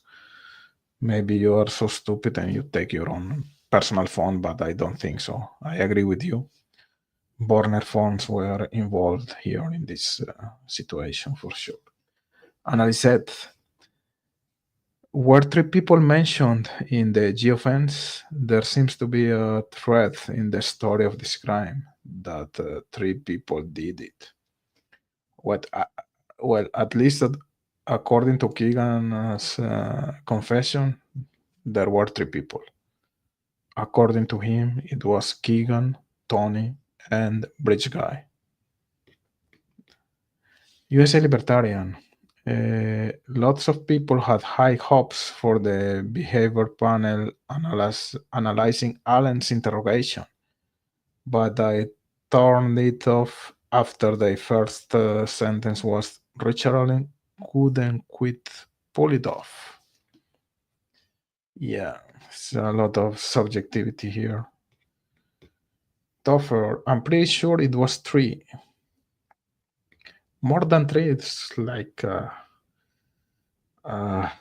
Maybe you are so stupid and you take your own personal phone, but I don't think so. I agree with you. Burner phones were involved here in this situation for sure. Analyzed. Were three people mentioned in the geofence? There seems to be a thread in the story of this crime that three people did it. Well, at least according to Keegan's confession, there were three people. According to him, it was Keegan, Tony, and Bridge Guy. USA Libertarian. Lots of people had high hopes for the behavior panel analyzing Allen's interrogation, but I turned it off after the first sentence was Richard Allen couldn't quit, pull it off. Yeah, it's a lot of subjectivity here. Tougher, I'm pretty sure it was 3. More than 3, it's like I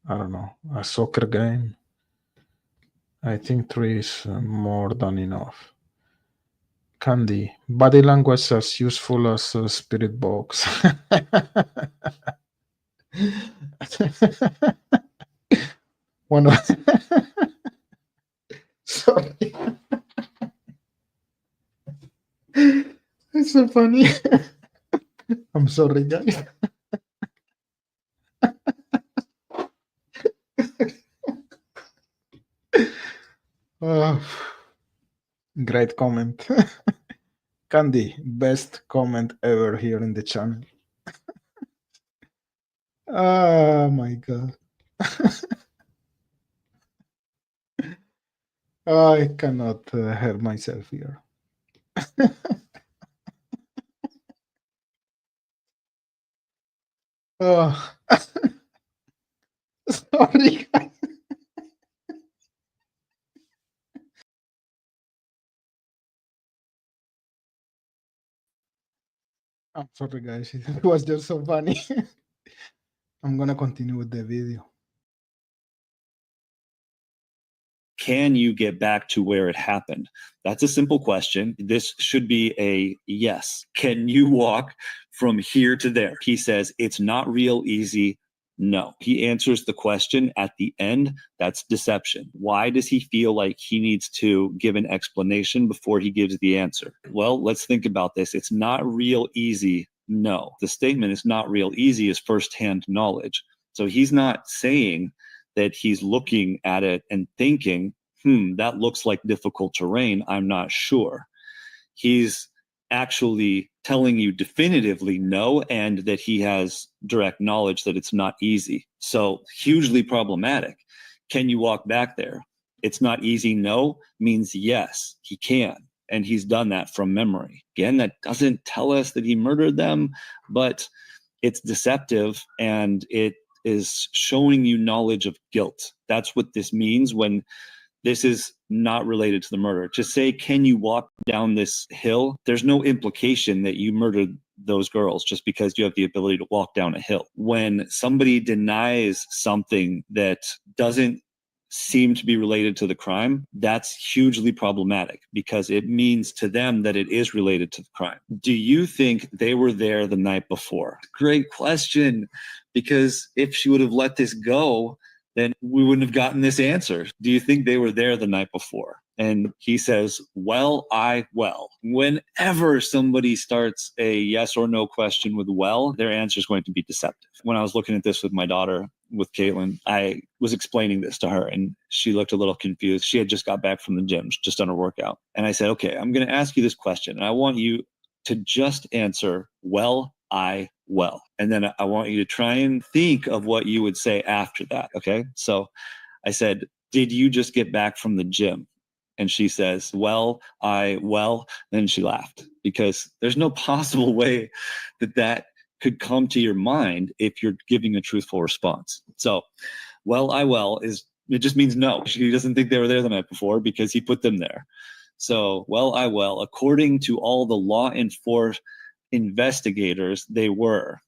don't know, a soccer game. I think 3 is more than enough. Candy, body language as useful as a spirit box. Bueno, sorry. It's so funny. I'm sorry, guys. Great comment. Candy, best comment ever here in the channel. Oh my god. I cannot help myself here. Oh. Sorry, guys. I'm sorry, guys. It was just so funny. I'm gonna continue with the video. Can you get back to where it happened? That's a simple question. This should be a yes. Can you walk from here to there? He says it's not real easy. No. He answers the question at the end. That's deception. Why does he feel like he needs to give an explanation before he gives the answer? Well, let's think about this. It's not real easy. No. The statement "is not real easy" is firsthand knowledge. So he's not saying that he's looking at it and thinking, that looks like difficult terrain, I'm not sure. He's actually telling you definitively no, and that he has direct knowledge that it's not easy. So hugely problematic. Can you walk back there? It's not easy. No means yes, he can. And he's done that from memory. Again, that doesn't tell us that he murdered them, but it's deceptive, and it is showing you knowledge of guilt. That's what this means when this is not related to the murder. To say, can you walk down this hill? There's no implication that you murdered those girls just because you have the ability to walk down a hill. When somebody denies something that doesn't seem to be related to the crime, that's hugely problematic because it means to them that it is related to the crime. Do you think they were there the night before? Great question, because if she would have let this go, then we wouldn't have gotten this answer. Do you think they were there the night before? And he says, well. Whenever somebody starts a yes or no question with well, their answer is going to be deceptive. When I was looking at this with my daughter, with Caitlin, I was explaining this to her and she looked a little confused. She had just got back from the gym, just done her workout. And I said, okay, I'm going to ask you this question. And I want you to just answer well. And then I want you to try and think of what you would say after that. Okay. So I said, did you just get back from the gym? And she says, well. Then she laughed because there's no possible way that could come to your mind if you're giving a truthful response. So, it just means no. She doesn't think they were there the night before because he put them there. So, according to all the law enforcement investigators, they were.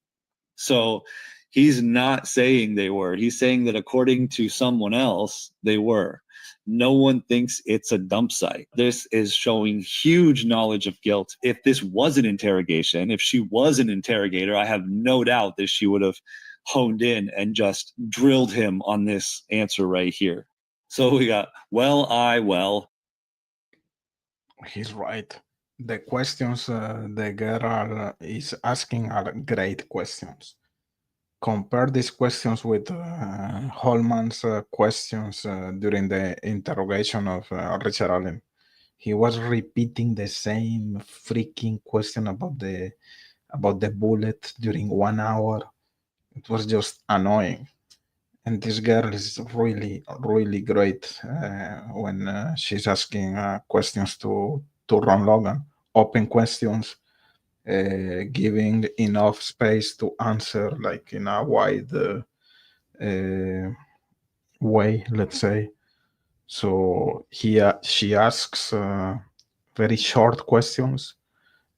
So he's not saying they were. He's saying that according to someone else, they were. No one thinks it's a dump site. This is showing huge knowledge of guilt. If this was an interrogation, if she was an interrogator, I have no doubt that she would have honed in and just drilled him on this answer right here. So we got well. He's right. The questions the girl is asking are great questions. Compare these questions with Holman's questions during the interrogation of Richard Allen. He was repeating the same freaking question about the about the bullet during 1 hour. It was just annoying. And this girl is really, really great when she's asking questions to Ron Logan, open questions, giving enough space to answer, like in a wide way, let's say. So she asks very short questions,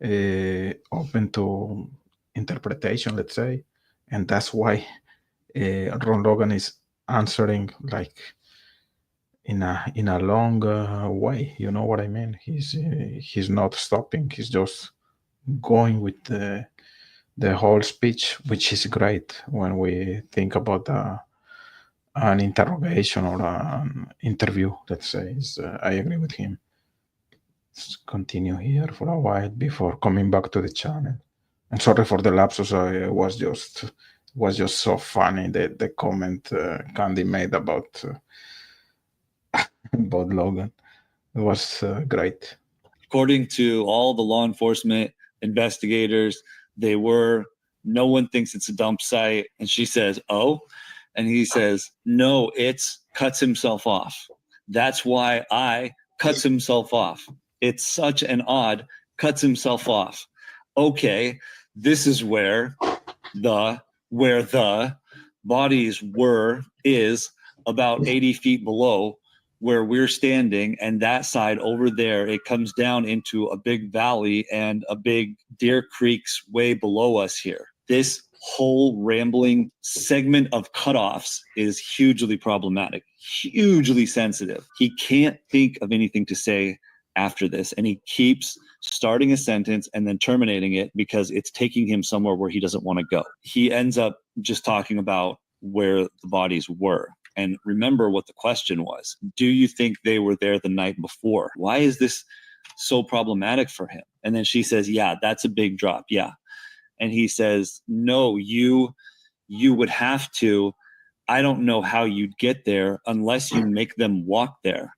open to interpretation, let's say, and that's why Ron Logan is answering like in a long way. You know what I mean? He's not stopping. He's just going with the whole speech, which is great when we think about an interrogation or an interview. Let's say. I agree with him. Let's continue here for a while before coming back to the channel. I'm sorry for the lapsus. I was just so funny the comment Candy made about Logan. It was great. According to all the law enforcement investigators, no one thinks it's a dump site. And she says, oh, and he says, no, it's cuts himself off. That's why I cuts himself off. It's such an odd cuts himself off. Okay, this is where the bodies is about 80 feet below where we're standing, and that side over there, it comes down into a big valley and a big Deer Creek's way below us here. This whole rambling segment of cutoffs is hugely problematic, hugely sensitive. He can't think of anything to say after this, and he keeps starting a sentence and then terminating it because it's taking him somewhere where he doesn't want to go. He ends up just talking about where the bodies were. And remember what the question was. Do you think they were there the night before? Why is this so problematic for him? And then she says, yeah, that's a big drop. Yeah. And he says, no, you would have to. I don't know how you'd get there unless you make them walk there.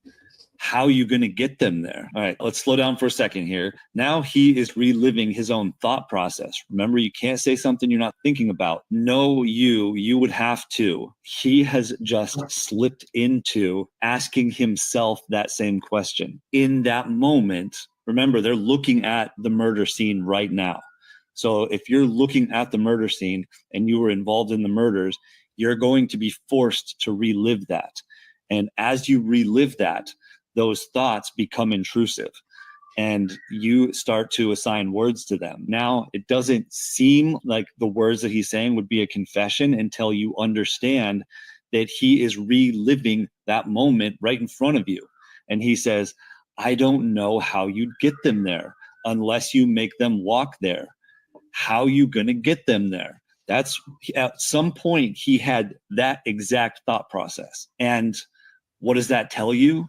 How are you going to get them there? All right, let's slow down for a second here. Now he is reliving his own thought process. Remember, you can't say something you're not thinking about. No, you would have to. He has just slipped into asking himself that same question. In that moment, remember, they're looking at the murder scene right now. So if you're looking at the murder scene and you were involved in the murders, you're going to be forced to relive that. And as you relive that, those thoughts become intrusive and you start to assign words to them. Now, it doesn't seem like the words that he's saying would be a confession until you understand that he is reliving that moment right in front of you. And he says, I don't know how you'd get them there unless you make them walk there. How you going to get them there? That's at some point he had that exact thought process. And what does that tell you?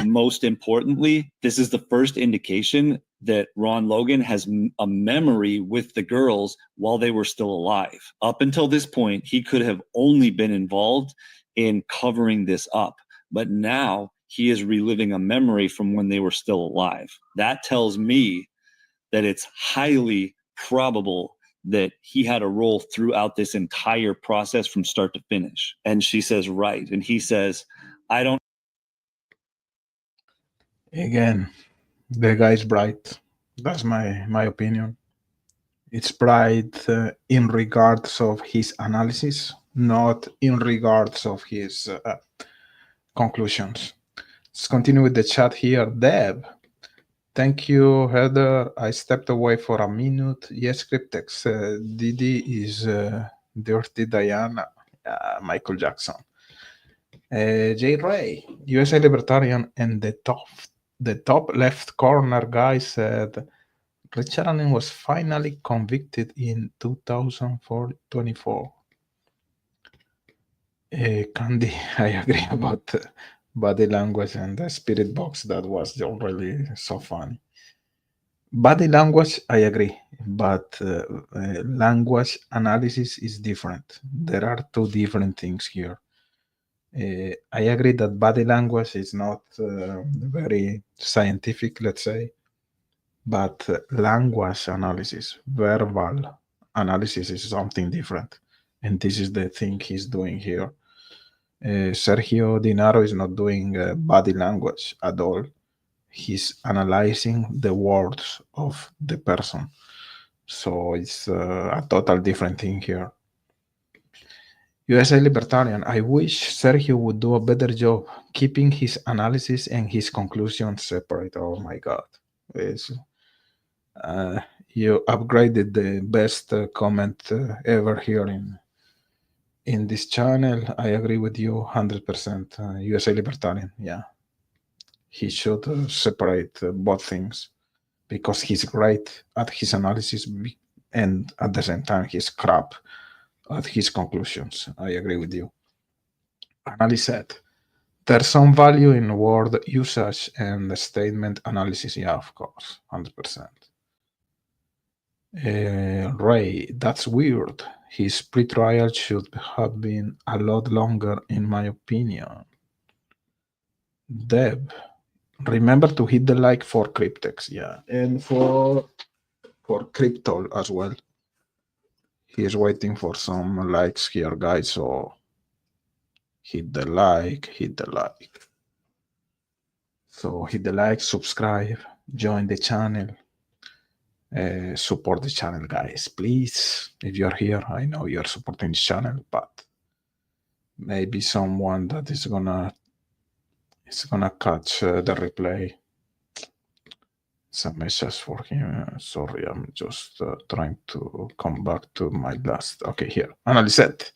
Most importantly, this is the first indication that Ron Logan has a memory with the girls while they were still alive. Up until this point, he could have only been involved in covering this up. But now he is reliving a memory from when they were still alive. That tells me that it's highly probable that he had a role throughout this entire process from start to finish. And she says, right. And he says, I don't. Again, the guy's bright. That's my opinion. It's bright in regards of his analysis, not in regards of his conclusions. Let's continue with the chat here. Deb, thank you, Heather. I stepped away for a minute. Yes, Cryptex. Didi is Dirty Diana. Michael Jackson. J. Ray, USA Libertarian, and the top left corner guy said Richard Allen was finally convicted in 2024. Candy, I agree about body language and the spirit box. That was already so funny. Body language, I agree, but language analysis is different. There are two different things here. I agree that body language is not very scientific, let's say, but language analysis, verbal analysis is something different. And this is the thing he's doing here. Sergio Dinaro is not doing body language at all. He's analyzing the words of the person. So it's a total different thing here. USA Libertarian, I wish Sergio would do a better job keeping his analysis and his conclusions separate. Oh my God. It's, you upgraded the best comment ever here in this channel. I agree with you 100%. USA Libertarian, yeah. He should separate both things because he's great at his analysis and at the same time he's crap at his conclusions. I agree with you. Analysis said, there's some value in word usage and statement analysis. Yeah, of course, 100%. Ray, that's weird. His pre-trial should have been a lot longer, in my opinion. Deb, remember to hit the like for Cryptex, yeah, and for Cryptol as well. He is waiting for some likes here, guys. So hit the like. So hit the like, subscribe, join the channel. Support the channel, guys, please. If you're here, I know you're supporting the channel, but maybe someone that is gonna catch the replay. Some message for him. Sorry, I'm just trying to come back to my last. Okay, here. Analysis.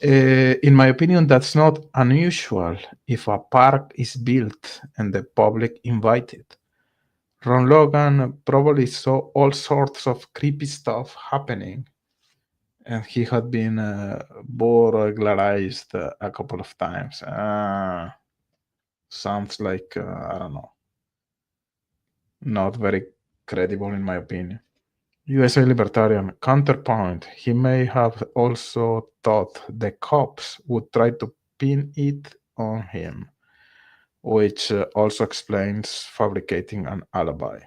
In my opinion, that's not unusual if a park is built and the public invited. Ron Logan probably saw all sorts of creepy stuff happening, and he had been burglarized a couple of times. Sounds like, I don't know, not very credible in my opinion. USA Libertarian, counterpoint, he may have also thought the cops would try to pin it on him, which also explains fabricating an alibi.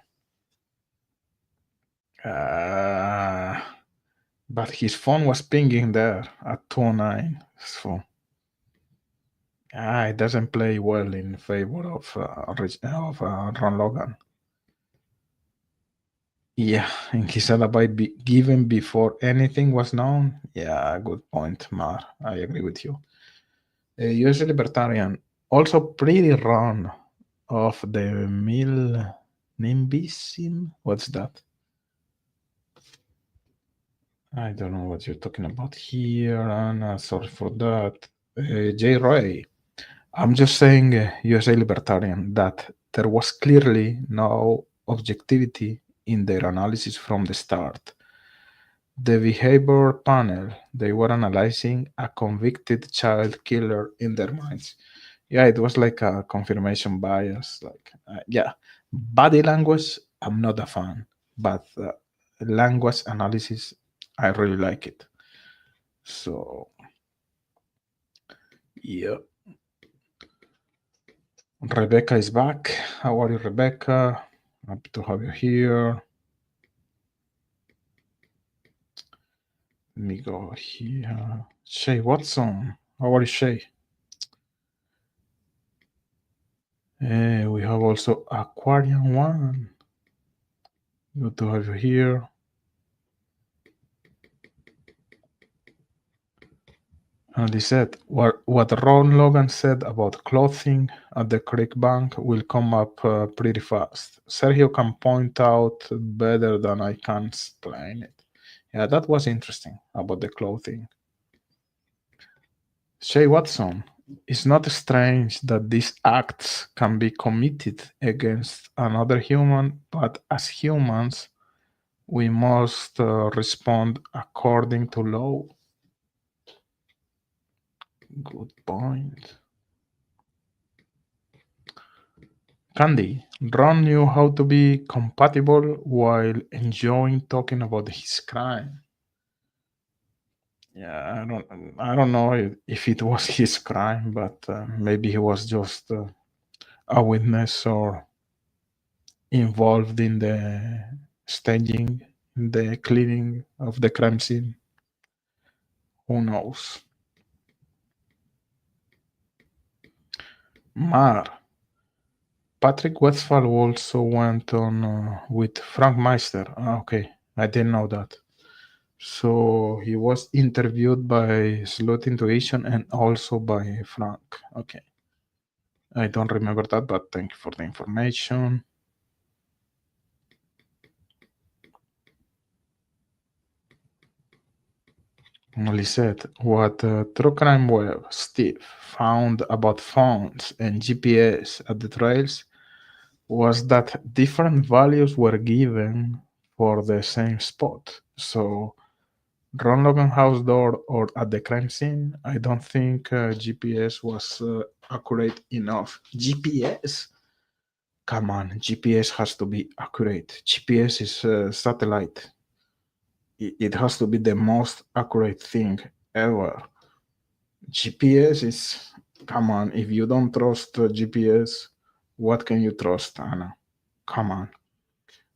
But his phone was pinging there at 209, so it doesn't play well in favor of Ron Logan. Yeah, and his alibi given before anything was known. Yeah, good point, Mar. I agree with you. US Libertarian, also pretty wrong of the nimbisim. What's that? I don't know what you're talking about here, and sorry for that. J. Ray, I'm just saying, USA Libertarian, that there was clearly no objectivity in their analysis from the start. The behavior panel, they were analyzing a convicted child killer in their minds. Yeah, it was like a confirmation bias. Like, yeah, body language, I'm not a fan, but language analysis, I really like it. So, yeah. Rebecca is back. How are you, Rebecca? Happy to have you here. Let me go here. Shay Watson. How are you, Shay? We have also Aquarian One. Good to have you here. And he said, what Ron Logan said about clothing at the Creek Bank will come up pretty fast. Sergio can point out better than I can explain it. Yeah, that was interesting about the clothing. Shay Watson, it's not strange that these acts can be committed against another human, but as humans, we must respond according to law. Good point. Candy, Ron knew how to be compatible while enjoying talking about his crime. Yeah, I don't know if it was his crime, but maybe he was just a witness or involved in the staging, in the cleaning of the crime scene. Who knows? Mar. Patrick Westphal also went on with Frank Meister. Okay, I didn't know that. So he was interviewed by Slot Intuition and also by Frank. Okay. I don't remember that, but thank you for the information. Lisette, what True Crime Web Steve found about phones and GPS at the trails was that different values were given for the same spot. So, Ron Logan house door or at the crime scene, I don't think GPS was accurate enough. GPS? Come on, GPS has to be accurate. GPS is satellite. It has to be the most accurate thing ever. GPS is, come on, if you don't trust GPS, what can you trust, Anna? Come on.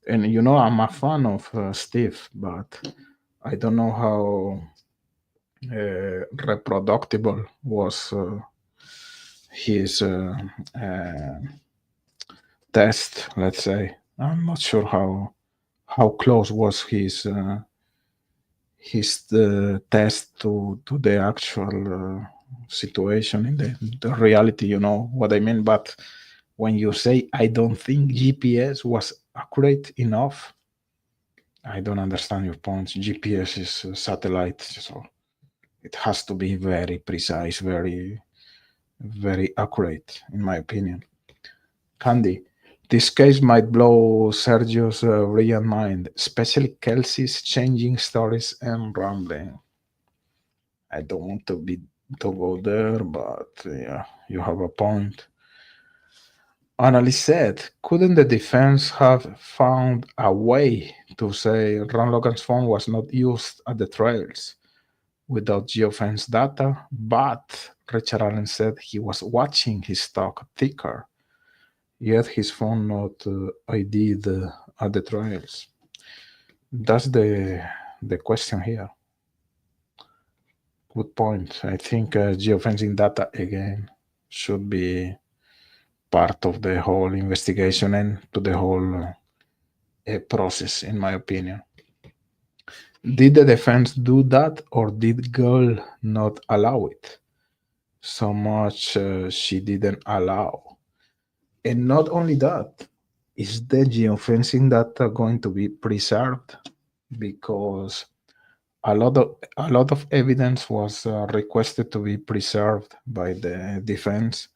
And you know, I'm a fan of Steve, but I don't know how reproducible was his test, let's say. I'm not sure how close was his test to the actual situation in the reality, you know what I mean. But when you say I don't think GPS was accurate enough, I don't understand your points. GPS is a satellite, so it has to be very precise, very accurate, in my opinion. Candy, this case might blow Sergio's brilliant mind, especially Kelsey's changing stories and rambling. I don't want to go there, but yeah, you have a point. Annalise said, couldn't the defense have found a way to say Ron Logan's phone was not used at the trails without geofence data? But Richard Allen said he was watching his stock ticker, yet his phone not ID'd at the trails. That's the question here. Good point. I think geofencing data again should be part of the whole investigation and to the whole process, in my opinion. Did the defense do that, or did Girl not allow it? So much she didn't allow. And not only that, is the geofencing data going to be preserved? Because a lot of evidence was requested to be preserved by the defense,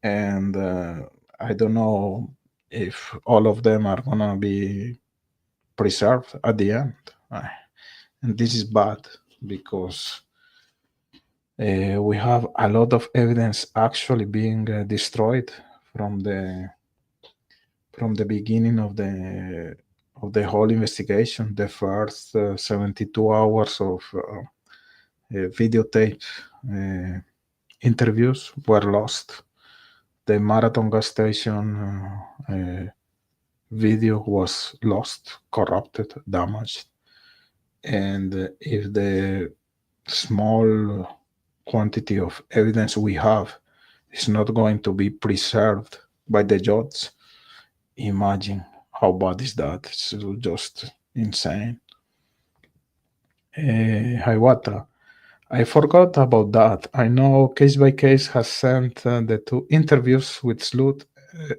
and I don't know if all of them are gonna be preserved at the end. And this is bad because we have a lot of evidence actually being destroyed from the beginning of the whole investigation. The first 72 hours of videotape interviews were lost. The Marathon gas station video was lost, corrupted, damaged. And if the small quantity of evidence we have is not going to be preserved by the judge, imagine how bad is that. It's just insane. Hiwata, I forgot about that. I know Case by Case has sent the 2 interviews with Slut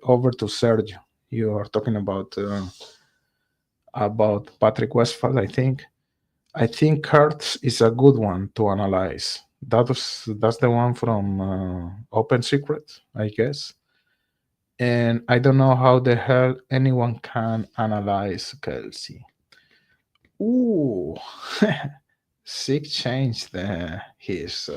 over to Sergio. You are talking about Patrick Westphal, I think. I think Kurtz is a good one to analyze. That's the one from Open Secret, I guess. And I don't know how the hell anyone can analyze Kelsey. Ooh, Sick changed his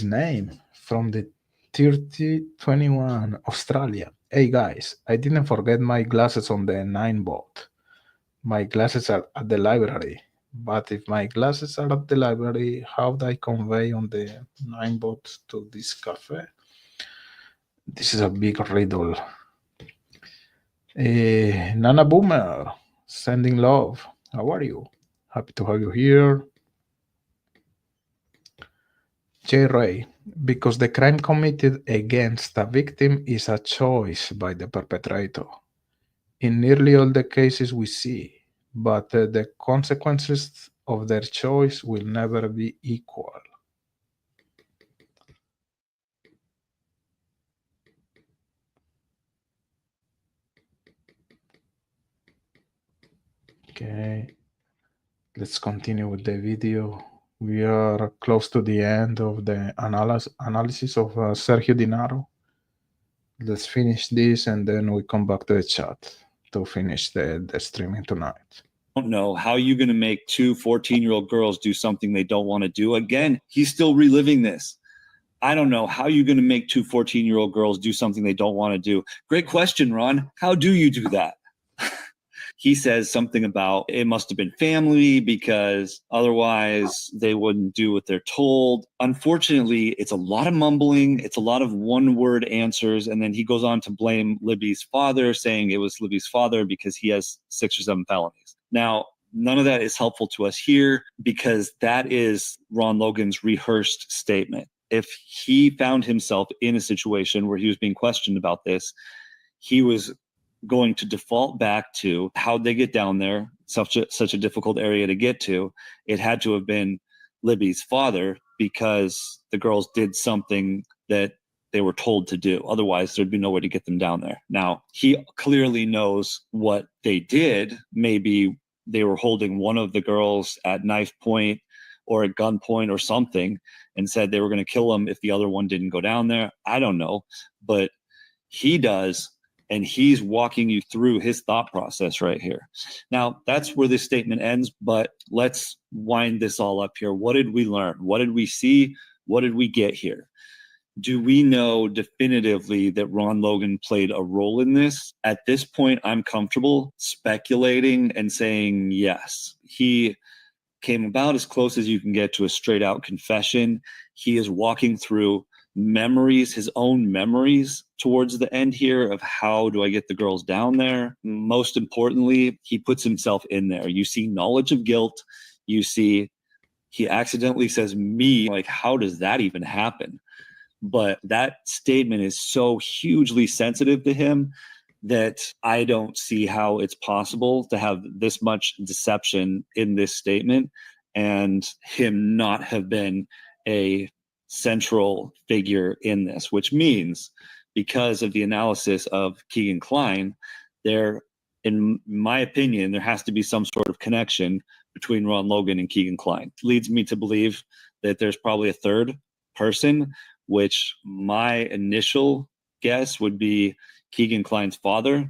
name from the 3021 Australia. Hey guys, I didn't forget my glasses on the 9 boat. My glasses are at the library. But if my glasses are at the library, how do I convey on the 9 boat to this cafe? This is a big riddle. Nana Boomer, sending love. How are you? Happy to have you here. J. Ray, because the crime committed against a victim is a choice by the perpetrator. In nearly all the cases we see, but the consequences of their choice will never be equal. Okay, let's continue with the video. We are close to the end of the analysis of Sergio Dinaro. Let's finish this and then we come back to the chat to finish the streaming tonight. Don't know how you're going to make two 14-year-old girls do something they don't want to do. Again, he's still reliving this. I don't know how you're going to make two 14-year-old girls do something they don't want to do. Great question, Ron. How do you do that? He says something about it must have been family because otherwise they wouldn't do what they're told. Unfortunately, it's a lot of mumbling. It's a lot of one-word answers. And then he goes on to blame Libby's father, saying it was Libby's father because he has 6 or 7 felonies. Now, none of that is helpful to us here because that is Ron Logan's rehearsed statement. If he found himself in a situation where he was being questioned about this, he was going to default back to how'd they get down there, such a difficult area to get to. It had to have been Libby's father because the girls did something that they were told to do. Otherwise, there'd be no way to get them down there. Now, he clearly knows what they did. Maybe they were holding one of the girls at knife point or at gunpoint or something and said they were going to kill him if the other one didn't go down there. I don't know, but he does. And he's walking you through his thought process right here. Now, that's where this statement ends, but let's wind this all up here. What did we learn? What did we see? What did we get here? Do we know definitively that Ron Logan played a role in this? At this point, I'm comfortable speculating and saying yes. He came about as close as you can get to a straight out confession. He is walking through memories, his own memories towards the end here of how do I get the girls down there. Most importantly, he puts himself in there. You see knowledge of guilt. You see he accidentally says me, like how does that even happen? But that statement is so hugely sensitive to him that I don't see how it's possible to have this much deception in this statement and him not have been a central figure in this, which means because of the analysis of Keegan Kline, there, in my opinion, there has to be some sort of connection between Ron Logan and Keegan Kline. Leads me to believe that there's probably a third person, which my initial guess would be Keegan Kline's father,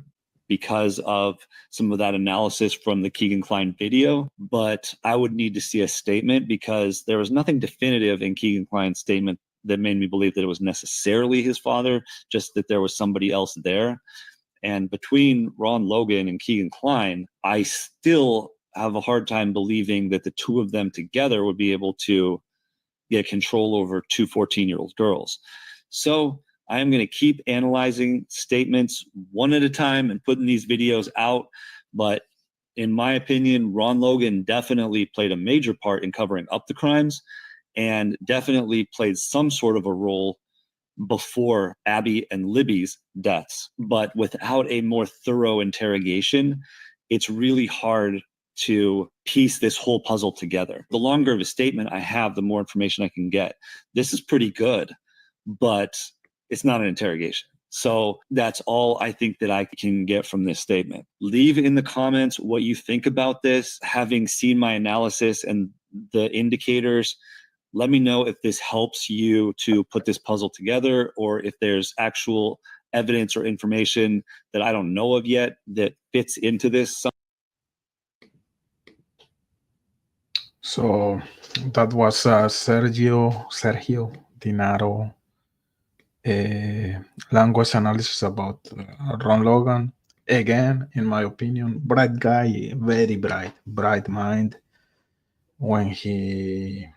because of some of that analysis from the Keegan Kline video. But I would need to see a statement because there was nothing definitive in Keegan Kline's statement that made me believe that it was necessarily his father, just that there was somebody else there. And between Ron Logan and Keegan Kline, I still have a hard time believing that the two of them together would be able to get control over two 14-year-old girls. So I am going to keep analyzing statements one at a time and putting these videos out. But in my opinion, Ron Logan definitely played a major part in covering up the crimes and definitely played some sort of a role before Abby and Libby's deaths. But without a more thorough interrogation, it's really hard to piece this whole puzzle together. The longer of a statement I have, the more information I can get. This is pretty good, but it's not an interrogation. So that's all I think that I can get from this statement. Leave in the comments what you think about this. Having seen my analysis and the indicators, let me know if this helps you to put this puzzle together or if there's actual evidence or information that I don't know of yet that fits into this. So that was Sergio Dinaro language analysis about Ron Logan. Again, in my opinion, bright guy, very bright mind. When he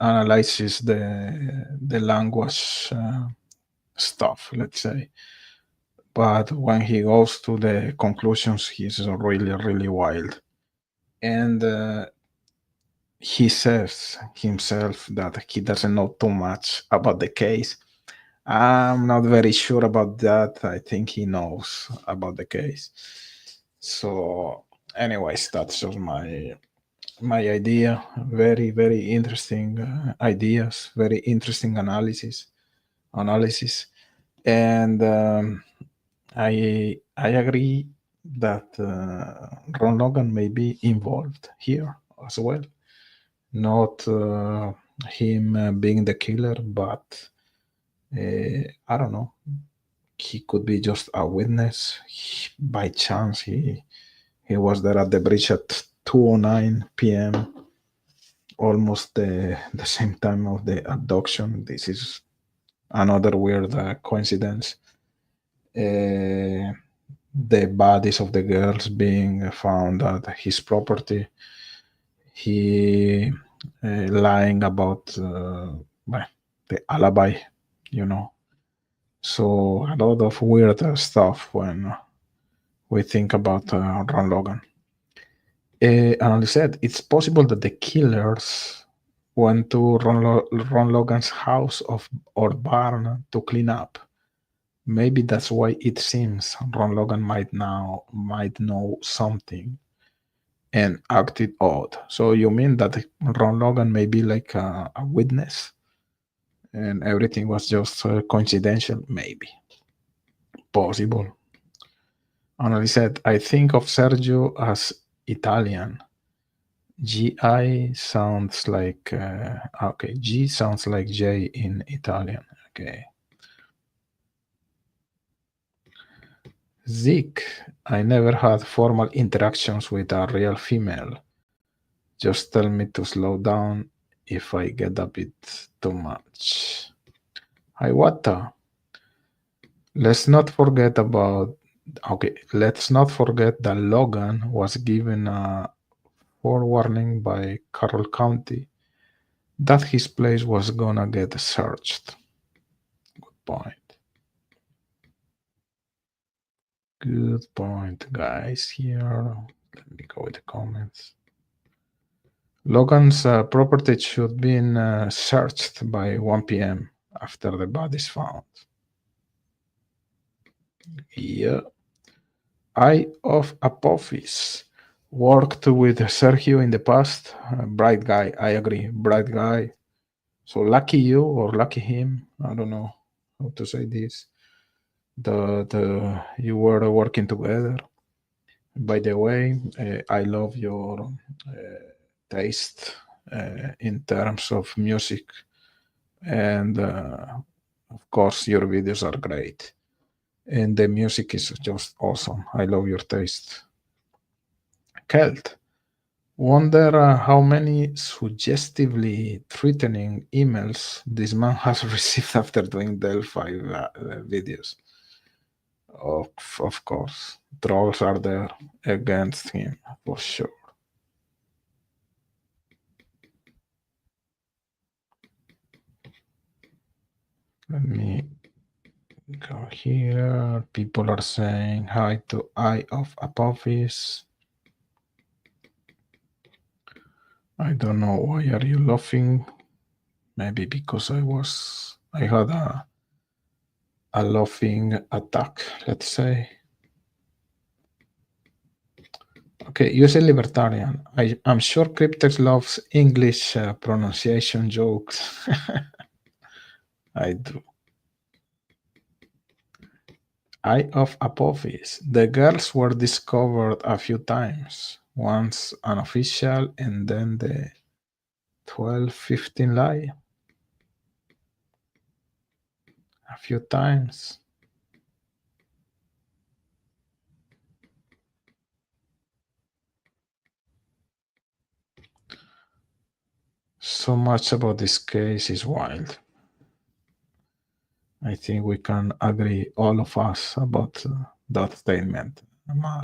analyzes the language stuff, let's say. but when he goes to the conclusions, he's really, really wild. And he says himself that he doesn't know too much about the case. I'm not very sure about that. I think he knows about the case. So, anyways, that's just my idea. Very, very interesting ideas. Very interesting analysis. And I agree that Ron Logan may be involved here as well. Not him being the killer, but I don't know. He could be just a witness. By chance, he was there at the bridge at 2:09 p.m. Almost the same time of the abduction. This is another weird coincidence. The bodies of the girls being found at his property. He lying about the alibi, So a lot of weird stuff when we think about Ron Logan. And I said it's possible that the killers went to Ron Logan's house or barn to clean up. Maybe that's why it seems Ron Logan might know something and acted odd. So you mean that Ron Logan may be like a witness and everything was just coincidental? Maybe. Possible. And I said, I think of Sergio as Italian. GI sounds like, okay, G sounds like J in Italian. Okay. Zeke, I never had formal interactions with a real female. Just tell me to slow down if I get a bit too much. Iwata, let's not forget that Logan was given a forewarning by Carroll County that his place was gonna get searched. Good point, guys. Here, let me go with the comments. Logan's property should be searched by 1 p.m. after the body is found. Yeah. Eye of Apophis. Worked with Sergio in the past. Bright guy. I agree. Bright guy. So lucky you or lucky him. I don't know how to say this. You were working together. By the way, I love your taste in terms of music, and of course your videos are great, and the music is just awesome. I love your taste. Kelt, wonder how many suggestively threatening emails this man has received after doing Delphi videos. Of course, trolls are there against him for sure. Let me go here. People are saying hi to Eye of Apophis. I don't know why are you laughing. Maybe because I had a laughing attack, let's say. Okay, you say libertarian. I'm sure Cryptex loves English pronunciation jokes. I do. Eye of Apophis. The girls were discovered a few times. Once unofficial and then the 12-15 lie. A few times. So much about this case is wild. I think we can agree, all of us, about that statement, Amar.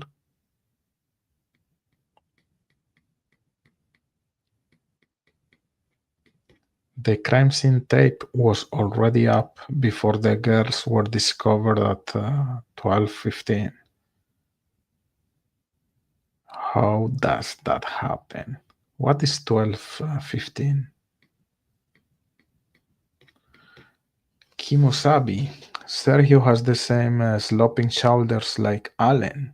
The crime scene tape was already up before the girls were discovered at 12:15. How does that happen? What is 12:15? Kimosabi. Sergio has the same sloping shoulders like Allen,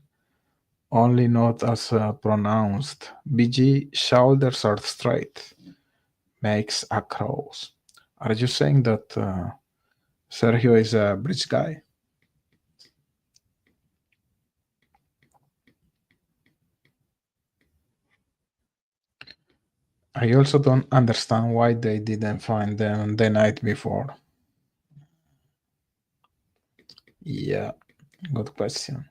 only not as pronounced. BG shoulders are straight. Makes a cross. Are you saying that Sergio is a bridge guy? I also don't understand why they didn't find them the night before. Yeah, good question.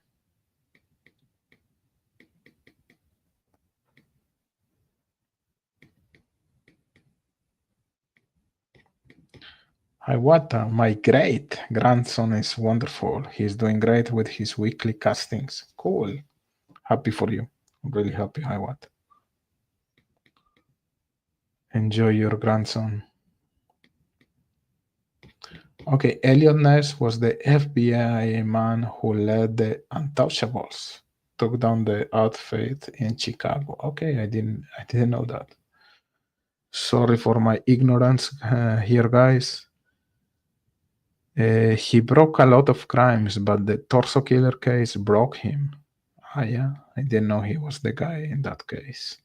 Hi, what? My great grandson is wonderful. He's doing great with his weekly castings. Cool. Happy for you. I'm really happy. Hi, what? Enjoy your grandson. Okay, Elliot Ness was the FBI man who led the Untouchables, took down the outfit in Chicago. Okay, I didn't know that. Sorry for my ignorance here, guys. He broke a lot of crimes, but the torso killer case broke him. Ah, yeah, I didn't know he was the guy in that case.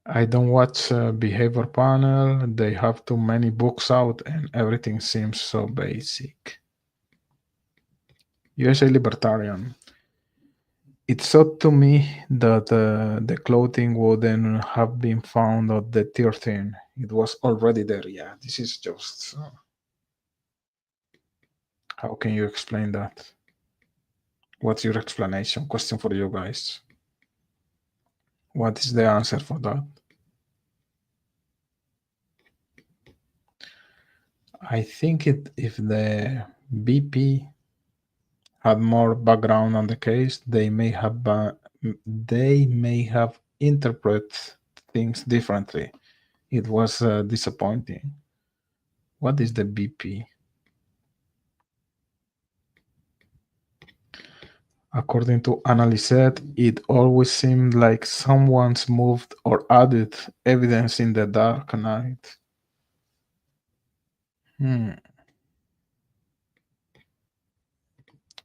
I don't watch Behavior Panel. They have too many books out and everything seems so basic. USA Libertarian. It's odd to me that the clothing wouldn't have been found at the 13. It was already there. Yeah, this is just... how can you explain that? What's your explanation? Question for you guys. What is the answer for that? I think if the BP had more background on the case, they may have interpreted things differently. It was disappointing. What is the BP? According to Analyset, it always seemed like someone's moved or added evidence in the dark night.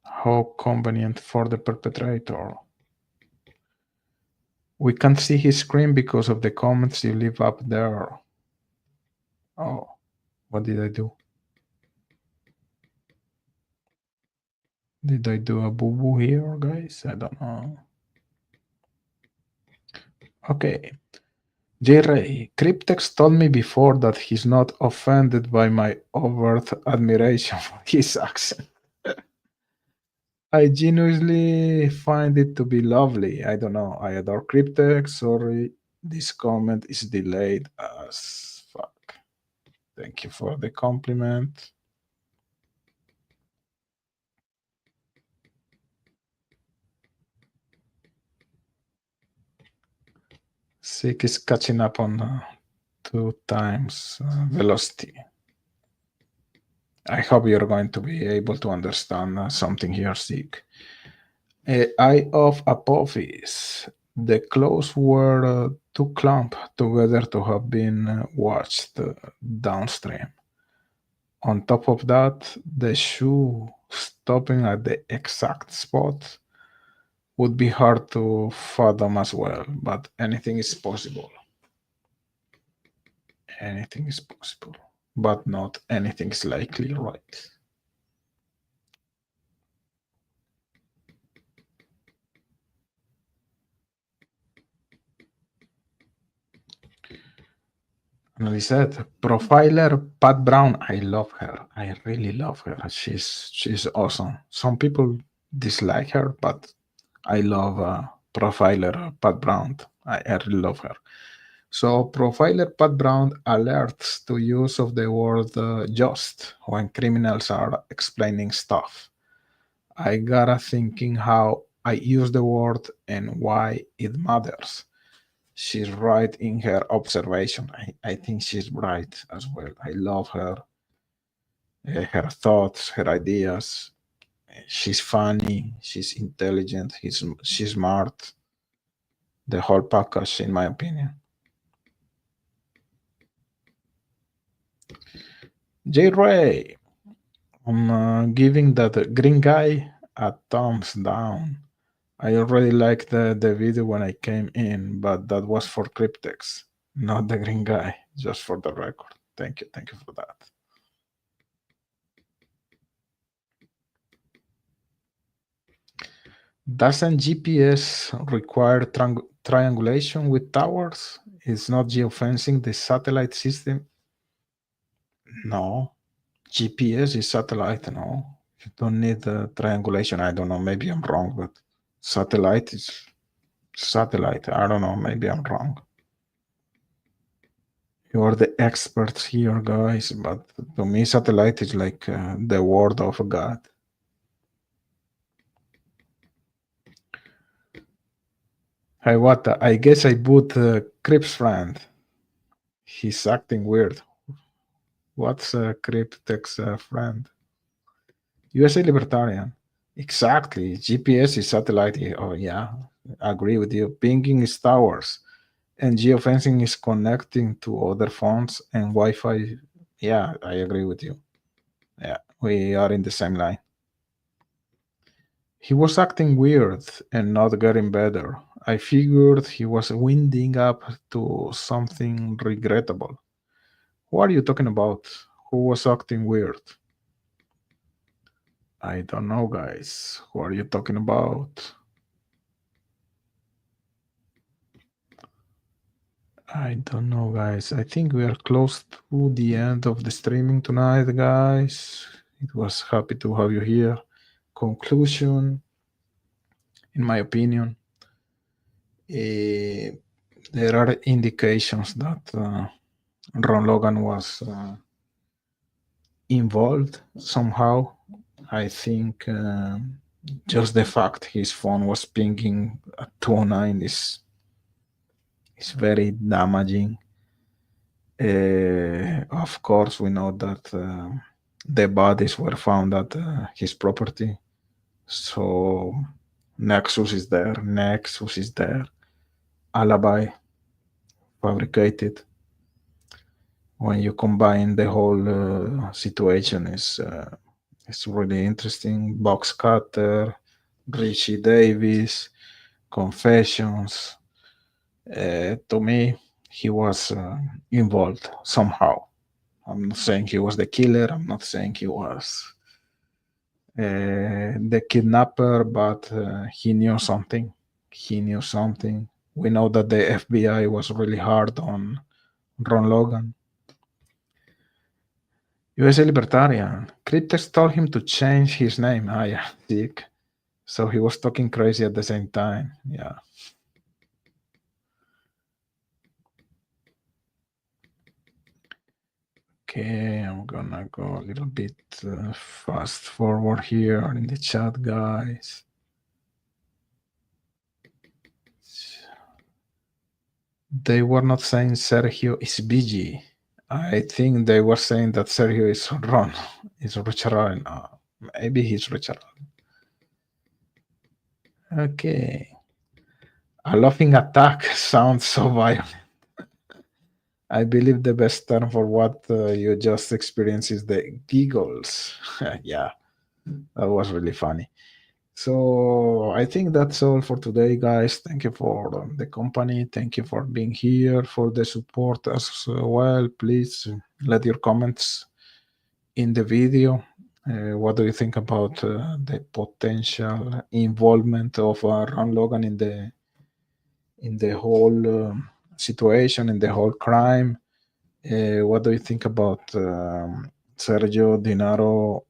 How convenient for the perpetrator. We can't see his screen because of the comments you leave up there. Oh, what did I do? Did I do a boo-boo here, guys? I don't know. Okay. J-Ray, Cryptex told me before that he's not offended by my overt admiration for his accent. I genuinely find it to be lovely. I don't know. I adore Cryptex. Sorry, this comment is delayed as fuck. Thank you for the compliment. Sick is catching up on 2 times velocity. I hope you're going to be able to understand something here, Sick. Eye of Apophis. The clothes were too clumped together to have been watched downstream. On top of that, the shoe stopping at the exact spot would be hard to fathom as well, but anything is possible. Anything is possible, but not anything is likely, right? Said, profiler Pat Brown, I love her. I really love her. She's awesome. Some people dislike her, but I love profiler Pat Brown. I really love her. So profiler Pat Brown alerts to use of the word just when criminals are explaining stuff. I gotta thinking how I use the word and why it matters. She's right in her observation. I think she's right as well. I love her, her thoughts, her ideas. She's funny, she's intelligent, she's smart. The whole package, in my opinion. J. Ray, I'm giving that green guy a thumbs down. I already liked the video when I came in, but that was for Cryptex, not the green guy, just for the record. Thank you for that. Doesn't GPS require triangulation with towers? Is not geofencing the satellite system? No. GPS is satellite, no. You don't need triangulation. I don't know, maybe I'm wrong, but satellite is satellite. I don't know, maybe I'm wrong. You are the experts here, guys, but to me, satellite is like the word of God. Hey, what? I guess I boot Crip's friend. He's acting weird. What's Cryptex friend? USA Libertarian. Exactly. GPS is satellite. Oh, yeah. I agree with you. Pinging is towers. And geofencing is connecting to other phones and Wi-Fi. Yeah, I agree with you. Yeah, we are in the same line. He was acting weird and not getting better. I figured he was winding up to something regrettable. What are you talking about? Who was acting weird? I don't know, guys. What are you talking about? I don't know, guys. I think we are close to the end of the streaming tonight, guys. It was happy to have you here. Conclusion, in my opinion, there are indications that Ron Logan was involved somehow. I think just the fact his phone was pinging at 209 is very damaging. Of course, we know that the bodies were found at his property. So Nexus is there. Alibi fabricated. When you combine the whole situation, it's really interesting. Box cutter, Richie Davis, confessions. To me, he was involved somehow. I'm not saying he was the killer. I'm not saying he was the kidnapper, but he knew something. We know that the FBI was really hard on Ron Logan. USA Libertarian. Cryptex told him to change his name. Ah, yeah, dick. So he was talking crazy at the same time. Yeah. Okay, I'm gonna go a little bit fast forward here in the chat, guys. They were not saying Sergio is BG. I think they were saying that Sergio is Ron, is Richard Allen. Maybe he's Richard Allen. Okay. A laughing attack sounds so violent. I believe the best term for what you just experienced is the giggles. Yeah, that was really funny. So I think that's all for today, guys. Thank you for the company. Thank you for being here, for the support as well. Please let your comments in the video. What do you think about the potential involvement of Ron Logan in the whole situation, in the whole crime? What do you think about Sergio DINARO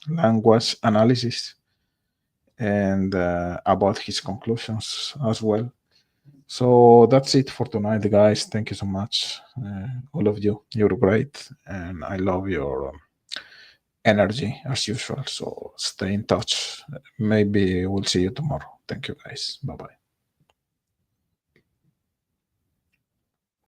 language analysis and about his conclusions as well? So that's it for tonight, guys. Thank you so much, all of you. You're great, and I love your energy as usual. So stay in touch. Maybe we'll see you tomorrow. Thank you guys. Bye bye.